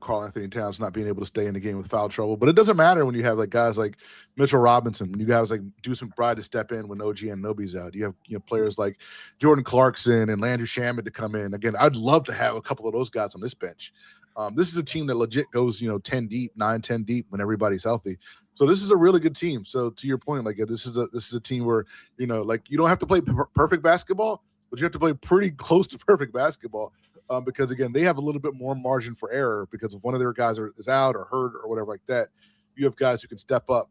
Karl Anthony Towns not being able to stay in the game with foul trouble. But it doesn't matter when you have like guys like Mitchell Robinson, when you guys like Deuce McBride to step in when OG Anunoby's out. You have players like Jordan Clarkson and Landry Shamet to come in. Again, I'd love to have a couple of those guys on this bench. This is a team that legit goes, 10 deep, 9-10 deep when everybody's healthy. So this is a really good team. So to your point, like this is a team where, like you don't have to play perfect basketball, but you have to play pretty close to perfect basketball. Because again, they have a little bit more margin for error because if one of their guys is out or hurt or whatever like that, you have guys who can step up.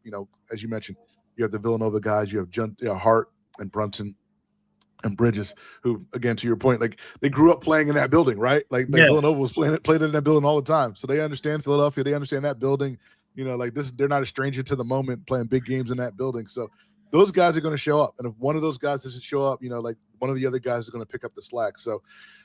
As you mentioned, you have the Villanova guys, you have Hart and Brunson and Bridges, who, again, to your point, like they grew up playing in that building, right? Like Villanova was played in that building all the time, so they understand Philadelphia, they understand that building. Like this, they're not a stranger to the moment, playing big games in that building. So those guys are going to show up, and if one of those guys doesn't show up, like one of the other guys is going to pick up the slack. So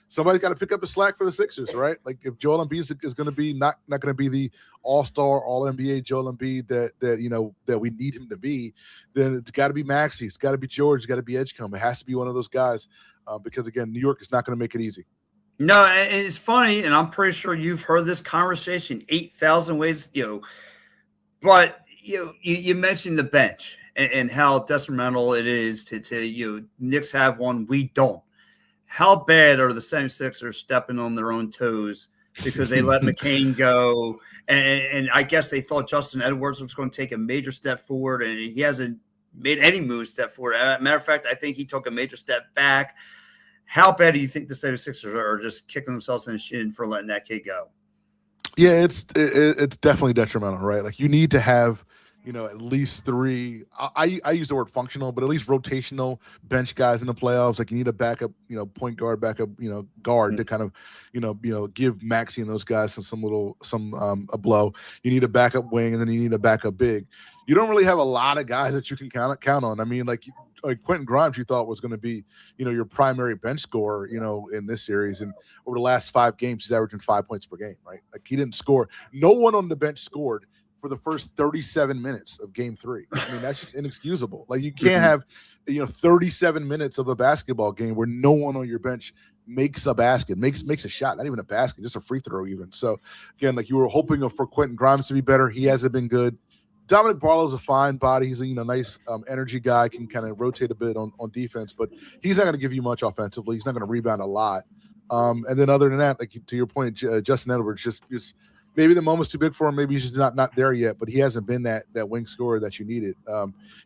somebody's got to pick up the slack for the Sixers, right? Like if Joel Embiid is going to be not going to be the all-star, all-NBA Joel Embiid that we need him to be, then it's got to be Maxey, it's got to be George, it's got to be Edgecombe. It has to be one of those guys because again, New York is not going to make it easy. No, and it's funny, and I'm pretty sure you've heard this conversation 8,000 ways, but you mentioned the bench and how detrimental it is to Knicks have one, we don't. How bad are the 76ers stepping on their own toes because they let McCain go? And I guess they thought Justin Edwards was going to take a major step forward, and he hasn't made any move step forward. As a matter of fact, I think he took a major step back. How bad do you think the 76ers are just kicking themselves in the shin for letting that kid go? Yeah, it's definitely detrimental, right? Like you need to have, at least three. I use the word functional, but at least rotational bench guys in the playoffs. Like you need a backup, point guard, backup, guard to kind of, give Maxey and those guys a blow. You need a backup wing, and then you need a backup big. You don't really have a lot of guys that you can count on. I mean, like Quentin Grimes, you thought was going to be, your primary bench scorer, in this series. And over the last 5 games, he's averaging 5 points per game, right? Like he didn't score. No one on the bench scored for the first 37 minutes of game 3. I mean, that's just inexcusable. Like you can't have, 37 minutes of a basketball game where no one on your bench makes a basket, makes a shot, not even a basket, just a free throw even. So again, like you were hoping for Quentin Grimes to be better. He hasn't been good. Dominic Barlow's a fine body. He's a nice energy guy, can kind of rotate a bit on defense, but he's not going to give you much offensively. He's not going to rebound a lot. And then other than that, like to your point, Justin Edwards just maybe the moment's too big for him. Maybe he's just not there yet, but he hasn't been that wing scorer that you needed.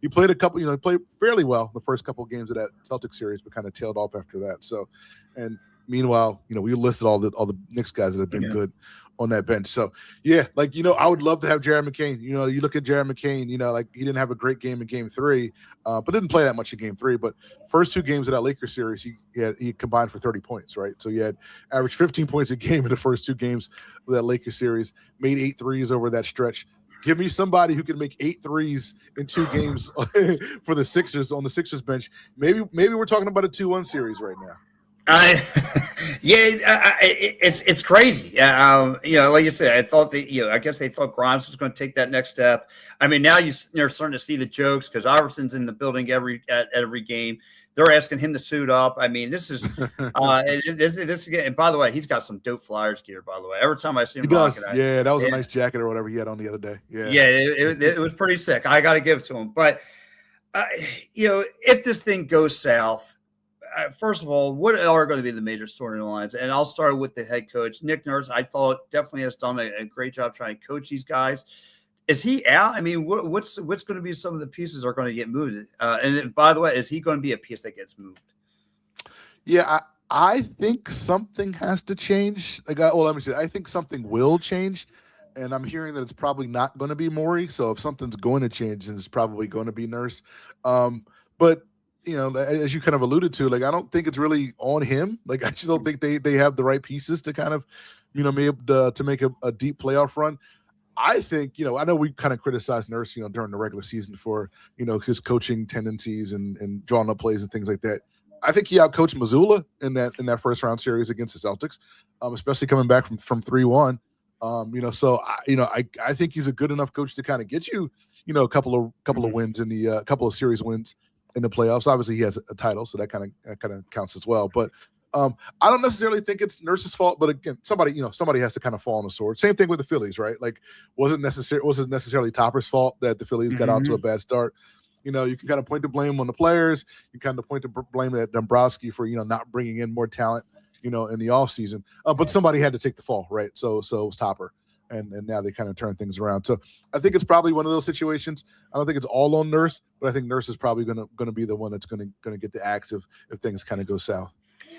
He played a couple, he played fairly well the first couple of games of that Celtics series, but kind of tailed off after that. So, and meanwhile, we listed all the Knicks guys that have been good on that bench. So yeah, like, I would love to have Jared McCain. You look at Jared McCain, like he didn't have a great game in game 3, but didn't play that much in game 3. But first 2 games of that Lakers series, he combined for 30 points, right? So he had averaged 15 points a game in the first 2 games of that Lakers series, made 8 threes over that stretch. Give me somebody who can make 8 threes in 2 games for the Sixers on the Sixers bench. Maybe we're talking about a 2-1 series right now. It's crazy. Like you said, I thought I guess they thought Grimes was going to take that next step. I mean, now you're starting to see the jokes because Iverson's in the building at every game. They're asking him to suit up. I mean, this is this again. And by the way, he's got some dope Flyers gear. By the way, every time I see him, he does. That was a nice jacket or whatever he had on the other day. It was pretty sick. I got to give it to him. But if this thing goes south. First of all, what are going to be the major storylines? And I'll start with the head coach, Nick Nurse. I thought definitely has done a great job trying to coach these guys. Is he out? I mean, what's going to be some of the pieces are going to get moved? And by the way, is he going to be a piece that gets moved? Yeah, I think something has to change. Let me say, I think something will change. And I'm hearing that it's probably not going to be Morey. So if something's going to change, then it's probably going to be Nurse. But as you kind of alluded to, like, I don't think it's really on him. Like, I just don't think they have the right pieces to kind of, be able to make a deep playoff run. I think, I know we kind of criticized Nurse, during the regular season for, his coaching tendencies and drawing up plays and things like that. I think he outcoached Missoula in that first round series against the Celtics, especially coming back from 3-1. So I think he's a good enough coach to kind of get you, a couple of wins in the couple of series wins in the playoffs. Obviously, he has a title, so that kind of counts as well. But I don't necessarily think it's Nurse's fault. But again, somebody has to kind of fall on the sword. Same thing with the Phillies, right? Like, wasn't necessarily Topper's fault that the Phillies got out to a bad start. You can kind of point the blame on the players. You kind of point the blame at Dombrowski for not bringing in more talent, in the offseason. But somebody had to take the fall, right? So it was Topper. And now they kind of turn things around. So I think it's probably one of those situations. I don't think it's all on Nurse, but I think Nurse is probably going to be the one that's going to get the axe if things kind of go south.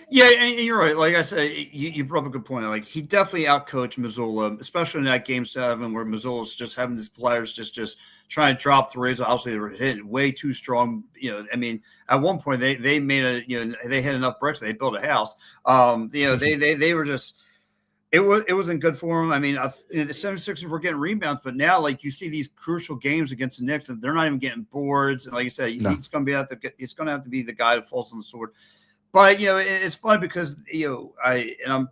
Yeah, and you're right. Like I said, you brought up a good point. Like, he definitely outcoached Missoula, especially in that Game 7 where Missoula's just having these players just trying to drop threes. Obviously, they were hitting way too strong. I mean, at one point they made they had enough bricks. They built a house. They were just. It wasn't good for them. I mean, the 76ers were getting rebounds, but now, like, you see these crucial games against the Knicks, and they're not even getting boards. And like you said, he's going to have to be the guy that falls on the sword. But it's fun because I'm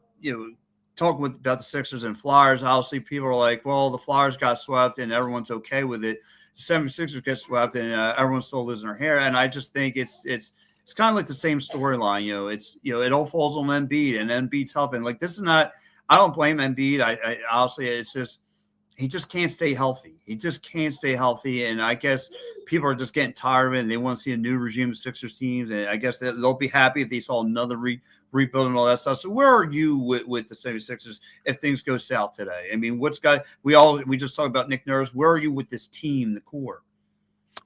talking about the Sixers and Flyers. Obviously, people are like, well, the Flyers got swept, and everyone's okay with it. The 76ers get swept, and everyone's still losing their hair. And I just think it's it's kind of like the same storyline. It all falls on Embiid, and Embiid's health. And like, this is not. I don't blame Embiid. I honestly, it's just he just can't stay healthy. He just can't stay healthy, and I guess people are just getting tired of it, and they want to see a new regime of Sixers teams. And I guess they'll be happy if they saw another rebuild and all that stuff. So where are you with the 76ers if things go south today? I mean, we just talked about Nick Nurse. Where are you with this team, the core?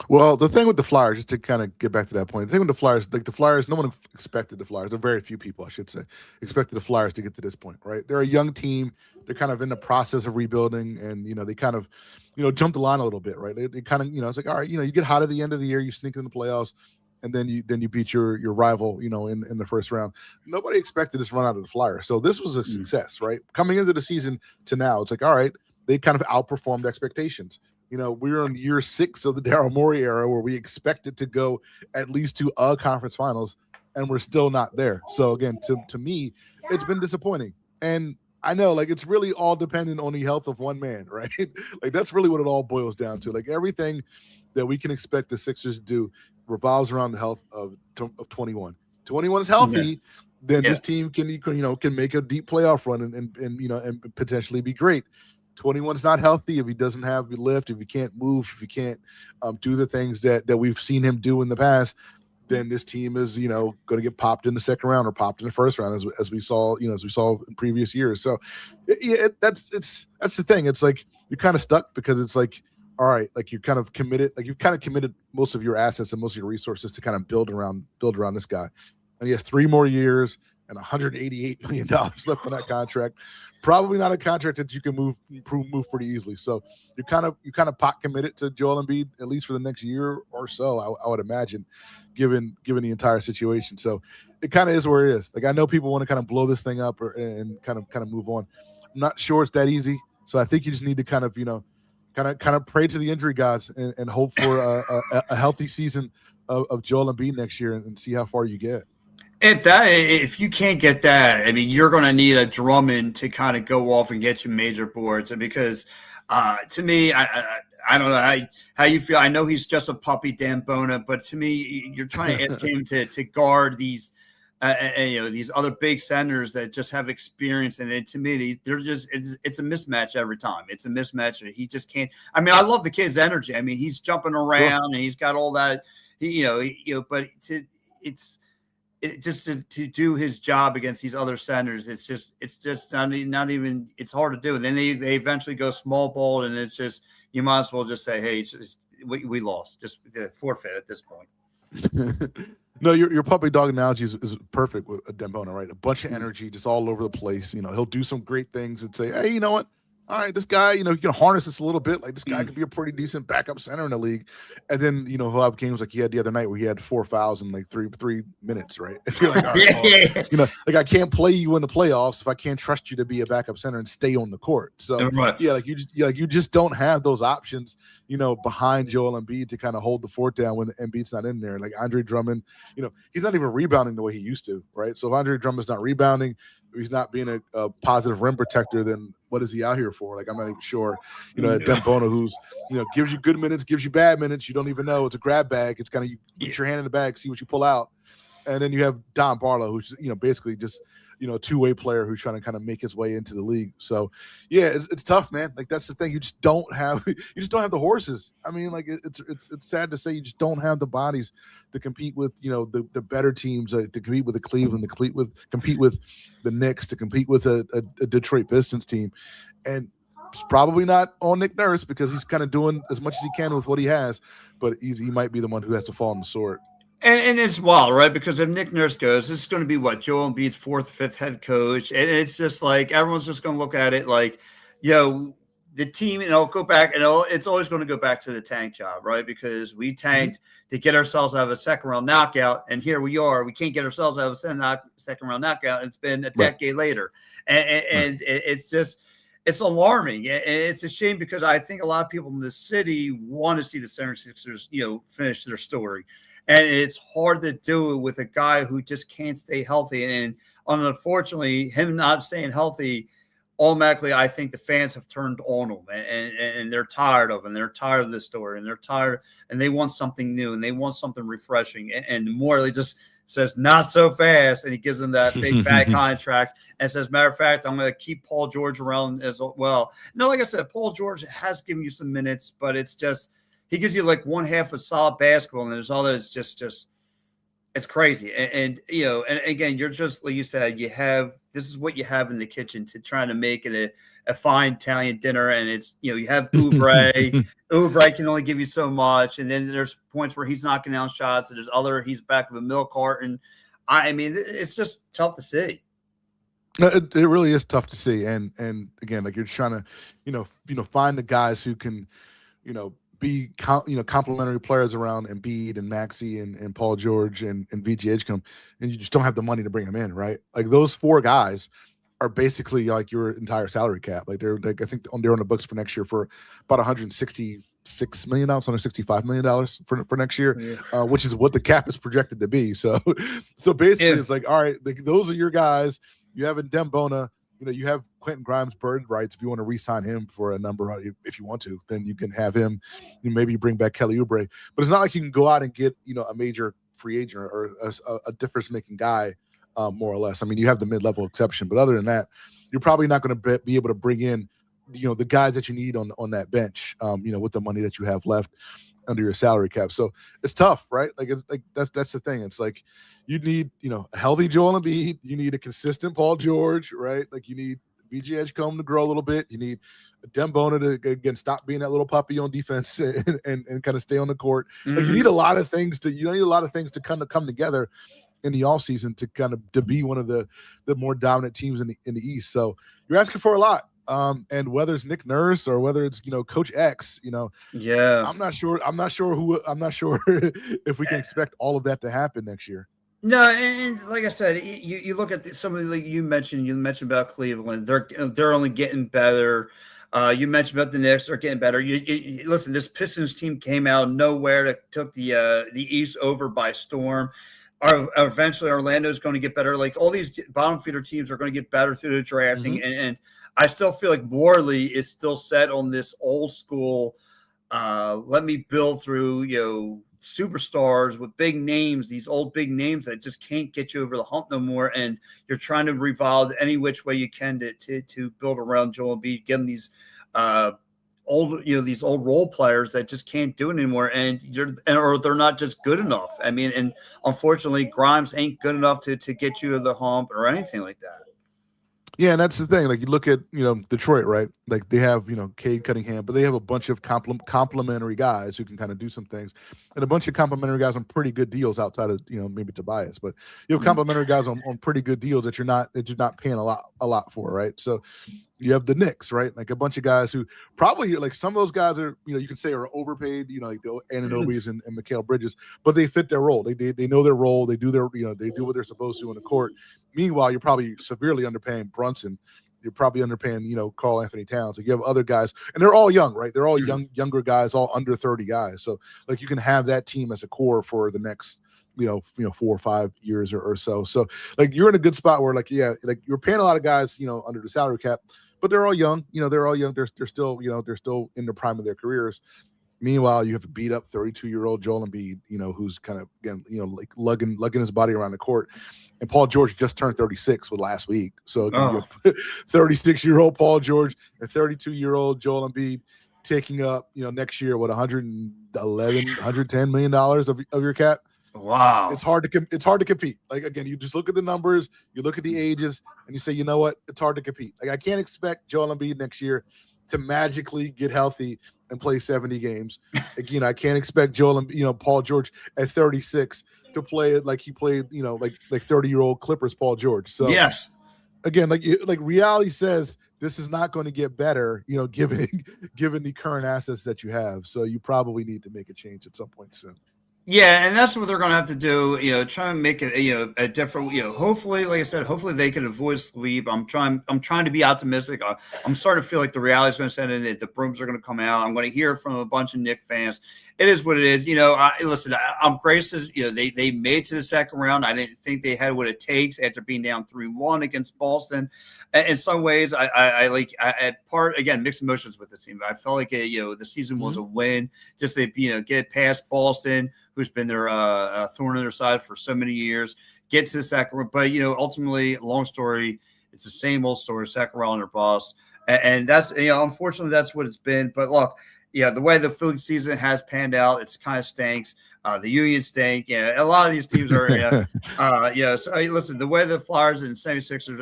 Well, the thing with the Flyers, just to kind of get back to that point, the thing with the Flyers, like the Flyers, no one expected the Flyers. There are very few people, I should say, expected the Flyers to get to this point, right? They're a young team. They're kind of in the process of rebuilding, and they kind of, jumped the line a little bit, right? They kind of, it's like, all right, you get hot at the end of the year, you sneak in the playoffs, and then you beat your rival, in the first round. Nobody expected this run out of the Flyers, so this was a success, right? Coming into the season to now, it's like, all right, they kind of outperformed expectations. We're in year 6 of the Daryl Morey era where we expected to go at least to a conference finals, and we're still not there. So again, to me, it's been disappointing. And I know, like, it's really all dependent on the health of one man, right? Like, that's really what it all boils down to. Like, everything that we can expect the Sixers to do revolves around the health of 21. 21 is healthy, then this team can make a deep playoff run and potentially be great. 21's not healthy if he doesn't have the lift, if he can't move, if he can't do the things that we've seen him do in the past, then this team is going to get popped in the second round or popped in the first round as we saw in previous years. So that's the thing. It's like you're kind of stuck because it's like, all right, like you're kind of committed, like you've kind of committed most of your assets and most of your resources to kind of build around this guy, and he has 3 more years and $188 million left on that contract. Probably not a contract that you can move pretty easily. So you're kind of pot committed to Joel Embiid at least for the next year or so. I would imagine, given the entire situation. So it kind of is where it is. Like, I know people want to kind of blow this thing up and kind of move on. I'm not sure it's that easy. So I think you just need to kind of pray to the injury gods and hope for a healthy season of Joel Embiid next year and see how far you get. If you can't get that, I mean, you're going to need a Drummond to kind of go off and get you major boards. And because to me, I don't know how you feel. I know he's just a puppy, Dan Bona, but to me, you're trying to ask him to guard these these other big centers that just have experience. And to me, they're just it's a mismatch every time. It's a mismatch, and he just can't. I mean, I love the kid's energy. I mean, he's jumping around and he's got all that. But to do his job against these other centers, it's just not even. It's hard to do. And then they eventually go small ball, and it's just you might as well just say, hey, we lost, just forfeit at this point. No, your puppy dog analogy is perfect with Dembona, right? A bunch of energy, just all over the place. He'll do some great things and say, hey, you know what? All right, this guy, you can harness this a little bit. Like, this guy could be a pretty decent backup center in the league. And then, he'll have games like he had the other night where he had 4 fouls in like three minutes, right? And you're like, all right, like, I can't play you in the playoffs if I can't trust you to be a backup center and stay on the court. So you just don't have those options, behind Joel Embiid to kind of hold the fort down when Embiid's not in there. Like Andre Drummond, he's not even rebounding the way he used to, right? So if Andre Drummond's not rebounding, if he's not being a positive rim protector, then what is he out here for? Like, I'm not even sure. Dembona, who's gives you good minutes, gives you bad minutes. You don't even know. It's a grab bag. It's kind of you put your hand in the bag, see what you pull out, and then you have Don Barlow, who's basically just a two-way player who's trying to kind of make his way into the league. So yeah, it's tough, man. Like, that's the thing. You just don't have the horses. I mean, like, it's sad to say you just don't have the bodies to compete with the better teams, to compete with the Cleveland, to compete with the Knicks, to compete with a Detroit Pistons team. And it's probably not on Nick Nurse because he's kind of doing as much as he can with what he has, but he might be the one who has to fall on the sword. And it's wild, right? Because if Nick Nurse goes, this is going to be Joel Embiid's 4th, 5th head coach. And it's just like everyone's just going to look at it like, the team, go back, and it's always going to go back to the tank job, right? Because we tanked to get ourselves out of a second round knockout, and here we are. We can't get ourselves out of a second round knockout. It's been a decade later, and it's just. It's alarming. And it's a shame because I think a lot of people in the city want to see the 76ers, finish their story. And it's hard to do it with a guy who just can't stay healthy. And unfortunately, him not staying healthy automatically I think the fans have turned on them and they're tired of them. They're tired of this story and they're tired and they want something new and they want something refreshing. And the more they just says not so fast, and he gives them that big fat contract and says, matter of fact, I'm going to keep Paul George around as well. No, like I said, Paul George has given you some minutes, but it's just he gives you like one half of solid basketball, and there's all that is just it's crazy. And you know, and again, you're just like you said, this is what you have in the kitchen to try to make it a fine Italian dinner. And it's, you know, you have Oubre. Oubre can only give you so much. And then there's points where he's knocking down shots. And he's back of a milk carton. I mean, it's just tough to see. It really is tough to see. And again, like you're trying to, you know, find the guys who can, be complementary players around Embiid and Maxey and Paul George and VJ Edgecombe, and you just don't have the money to bring them in, right? Like those four guys are basically like your entire salary cap. Like they're like I think they're on the books for next year for about $166 million, $165 million for next year, which is what the cap is projected to be. So basically, it's like, all right, those are your guys. You have Dembona. You have Quentin Grimes bird rights. If you want to re-sign him for a number, if you want to, then you can have him. Maybe you bring back Kelly Oubre, but it's not like you can go out and get a major free agent or a difference-making guy, more or less. I mean, you have the mid-level exception, but other than that, you're probably not going to be able to bring in, the guys that you need on that bench, with the money that you have left under your salary cap. So it's tough, right? Like that's the thing. It's like you need, a healthy Joel Embiid. You need a consistent Paul George, right? Like you need VJ Edgecombe to grow a little bit. You need Dembona to again stop being that little puppy on defense and kind of stay on the court. Mm-hmm. Like you need a lot of things to kind of come together in the offseason to be one of the more dominant teams in the East. So you're asking for a lot. And whether it's Nick Nurse or whether it's Coach X, I'm not sure if we can expect all of that to happen next year. No, and like I said, you look at some of the, like you mentioned about Cleveland, they're only getting better. You mentioned about the Knicks are getting better. You listen, this Pistons team came out of nowhere, took the East over by storm. Eventually, Orlando's going to get better. Like all these bottom feeder teams are going to get better through the drafting, mm-hmm. and I still feel like Morley is still set on this old school. Let me build through superstars with big names, these old big names that just can't get you over the hump no more. And you're trying to revolve any which way you can to build around Joel Embiid, give them these these old role players that just can't do it anymore, or they're not just good enough. I mean, and unfortunately, Grimes ain't good enough to get you to the hump or anything like that. Yeah, and that's the thing. Like you look at Detroit, right? Like they have Cade Cunningham, but they have a bunch of complementary guys who can kind of do some things, and a bunch of complementary guys on pretty good deals outside of maybe Tobias, but you have complementary guys on pretty good deals that you're not paying a lot for, right? So you have the Knicks, right? Like a bunch of guys who probably like some of those guys are you can say are overpaid, like the Anunobys and Mikal Bridges, but they fit their role. They know their role. They do they do what they're supposed to on the court. Meanwhile, you're probably severely underpaying Brunson. You're probably underpaying, Karl Anthony Towns. Like you have other guys, and they're all young, right? They're all younger guys, all under 30 guys. So like you can have that team as a core for the next, 4 or 5 years or so. So like you're in a good spot where like you're paying a lot of guys, under the salary cap, but they're all young. They're all young. They're still, they're still in the prime of their careers. Meanwhile, you have a beat up 32-year-old Joel Embiid, who's kind of again, like lugging his body around the court. And Paul George just turned 36 last week. So 36-year-old Paul George and 32-year-old Joel Embiid taking up, next year, what, $110 million of your cap. Wow. It's hard to compete. Like, again, you just look at the numbers, you look at the ages, and you say, you know what? It's hard to compete. Like, I can't expect Joel Embiid next year to magically get healthy and play 70 games. Again, I can't expect Joel and Paul George at 36 to play it like he played, like 30-year-old Clippers Paul George. So yes, again, like reality says this is not going to get better, given the current assets that you have. So you probably need to make a change at some point soon. Yeah, and that's what they're going to have to do. Try and make it a different. Hopefully, like I said, hopefully they can avoid sweep. I'm trying to be optimistic. I'm starting to feel like the reality is going to set in. That the brooms are going to come out. I'm going to hear from a bunch of Knicks fans. It is what it is. Listen, I'm gracious. They made it to the second round. I didn't think they had what it takes after being down 3-1 against Boston. In some ways, I part again mixed emotions with the team. I felt like the season was a win. Just to get past Boston, who's been their thorn in their side for so many years, get to the second round. But ultimately, long story, it's the same old story. Second round or bust, and that's unfortunately that's what it's been. But look, the way the Phillies season has panned out, it's kind of stinks. The Union stink. A lot of these teams are. So listen, the way the Flyers and 76ers,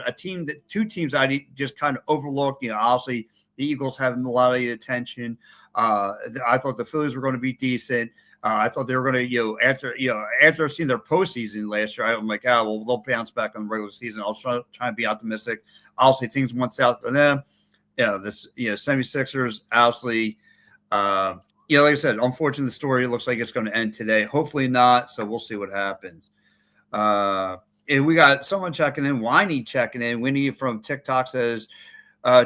two teams I just kind of overlooked. Obviously the Eagles having a lot of the attention. I thought the Phillies were going to be decent. I thought they were going to, after seeing their postseason last year, I'm like, they'll bounce back on the regular season. I'll try to be optimistic. Obviously, things went south for them. 76ers, obviously, like I said, unfortunately, the story looks like it's going to end today. Hopefully not. So we'll see what happens. And we got someone checking in, Winnie checking in. Winnie from TikTok says,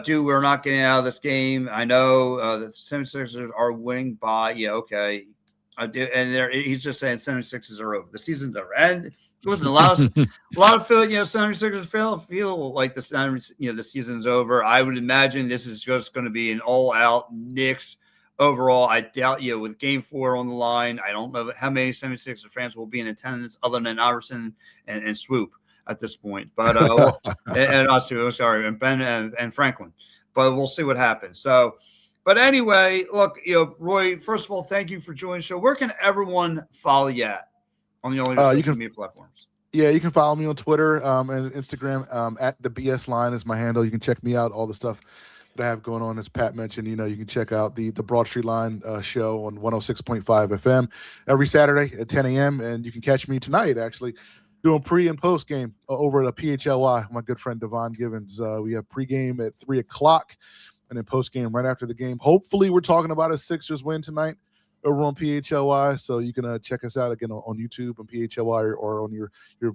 dude, we're not getting out of this game. I know the 76ers are winning by, okay. I do, and he's just saying 76ers are over. The season's over. And listen, a lot of feel 76ers feel like the season's over. I would imagine this is just going to be an all-out Knicks overall. I doubt with Game 4 on the line. I don't know how many 76ers fans will be in attendance other than Iverson and Swoop at this point. But and Ben and Franklin. But we'll see what happens. So. But anyway, look, Roy, first of all, thank you for joining the show. Where can everyone follow you at on the only social media platforms? Yeah, you can follow me on Twitter and Instagram at the BS Line is my handle. You can check me out, all the stuff that I have going on. As Pat mentioned, you can check out the Broad Street Line show on 106.5 FM every Saturday at 10 a.m. And you can catch me tonight, actually, doing pre and post game over at PHLY. My good friend Devon Givens. We have pregame at 3 o'clock. And then post game right after the game. Hopefully, we're talking about a Sixers win tonight over on PHLY. So you can check us out again on YouTube and PHLY or on your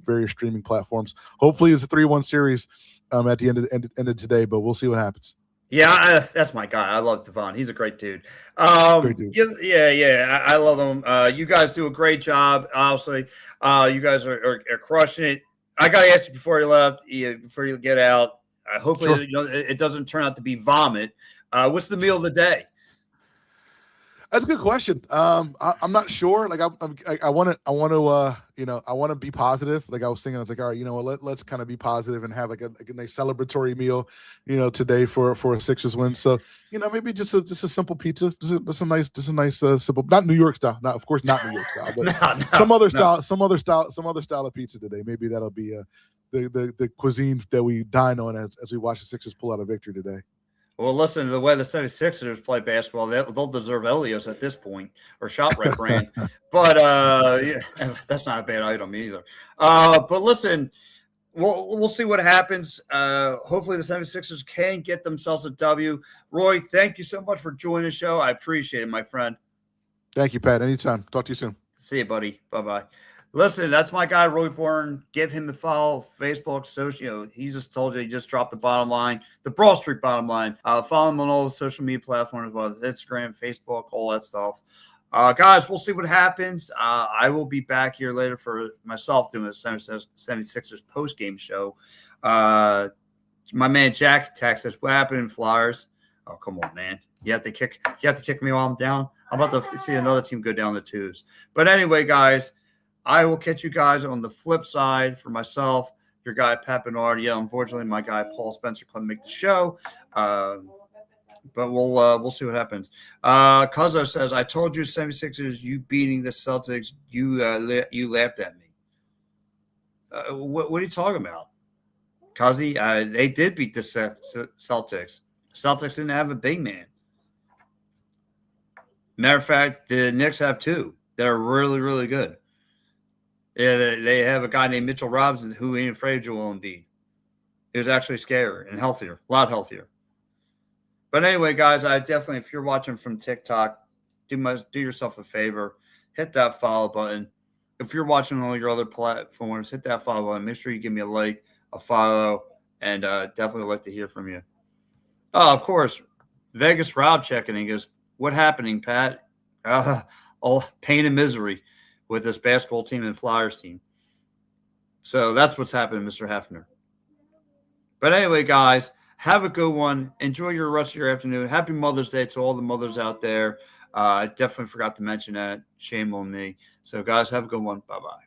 various streaming platforms. Hopefully, it's a 3-1 series at the end of today, but we'll see what happens. Yeah, that's my guy. I love Devon. He's a great dude. Great dude. Yeah. I love him. You guys do a great job. Obviously, you guys are crushing it. I got to ask you before you get out. Hopefully, sure. It doesn't turn out to be vomit. What's the meal of the day? That's a good question. I'm not sure. Like I want to be positive. Like I was thinking, I was like, all right, let's kind of be positive and have like a nice celebratory meal, today for a Sixers win. So maybe just a simple pizza, just a nice simple, not New York style, of course not New York style, but some other style of pizza today. Maybe that'll be the cuisine that we dine on as we watch the Sixers pull out a victory today. Well, listen, the way the 76ers play basketball, they'll deserve Elios at this point, or ShopRite brand. But that's not a bad item either. But listen, we'll see what happens. Hopefully the 76ers can get themselves a W. Roy, thank you so much for joining the show. I appreciate it, my friend. Thank you, Pat. Anytime. Talk to you soon. See you, buddy. Bye-bye. Listen, that's my guy, Roy Bourne. Give him a follow. Facebook, social. He just told you he just dropped the bottom line, the Broad Street bottom line. Follow him on all the social media platforms, whether it's Instagram, Facebook, all that stuff. Guys, we'll see what happens. I will be back here later for myself doing a 76ers post-game show. My man Jack texts us, what happened in Flyers? Oh, come on, man. You have to kick me while I'm down. I'm about to see another team go down the tubes. But anyway, guys, I will catch you guys on the flip side. For myself, your guy Pat Bernard. Yeah, unfortunately, my guy Paul Spencer couldn't make the show, but we'll see what happens. Cuzzo says, "I told you 76ers, you beating the Celtics. You laughed at me. What are you talking about, Cuzzy? They did beat the Celtics. Celtics didn't have a big man. Matter of fact, the Knicks have two that are really, really good. Yeah, they have a guy named Mitchell Robinson who ain't afraid of Joel Embiid. He was actually scarier and healthier, a lot healthier. But anyway, guys, I definitely, if you're watching from TikTok, do yourself a favor. hit that follow button. If you're watching on all your other platforms, hit that follow button. Make sure you give me a like, a follow, and definitely like to hear from you. Oh, of course, Vegas Rob checking in. He goes, "What happening, Pat? All pain and misery with this basketball team and Flyers team." So that's what's happening, Mr. Hefner. But anyway, guys, have a good one. Enjoy your rest of your afternoon. Happy Mother's Day to all the mothers out there. I definitely forgot to mention that. Shame on me. So, guys, have a good one. Bye-bye.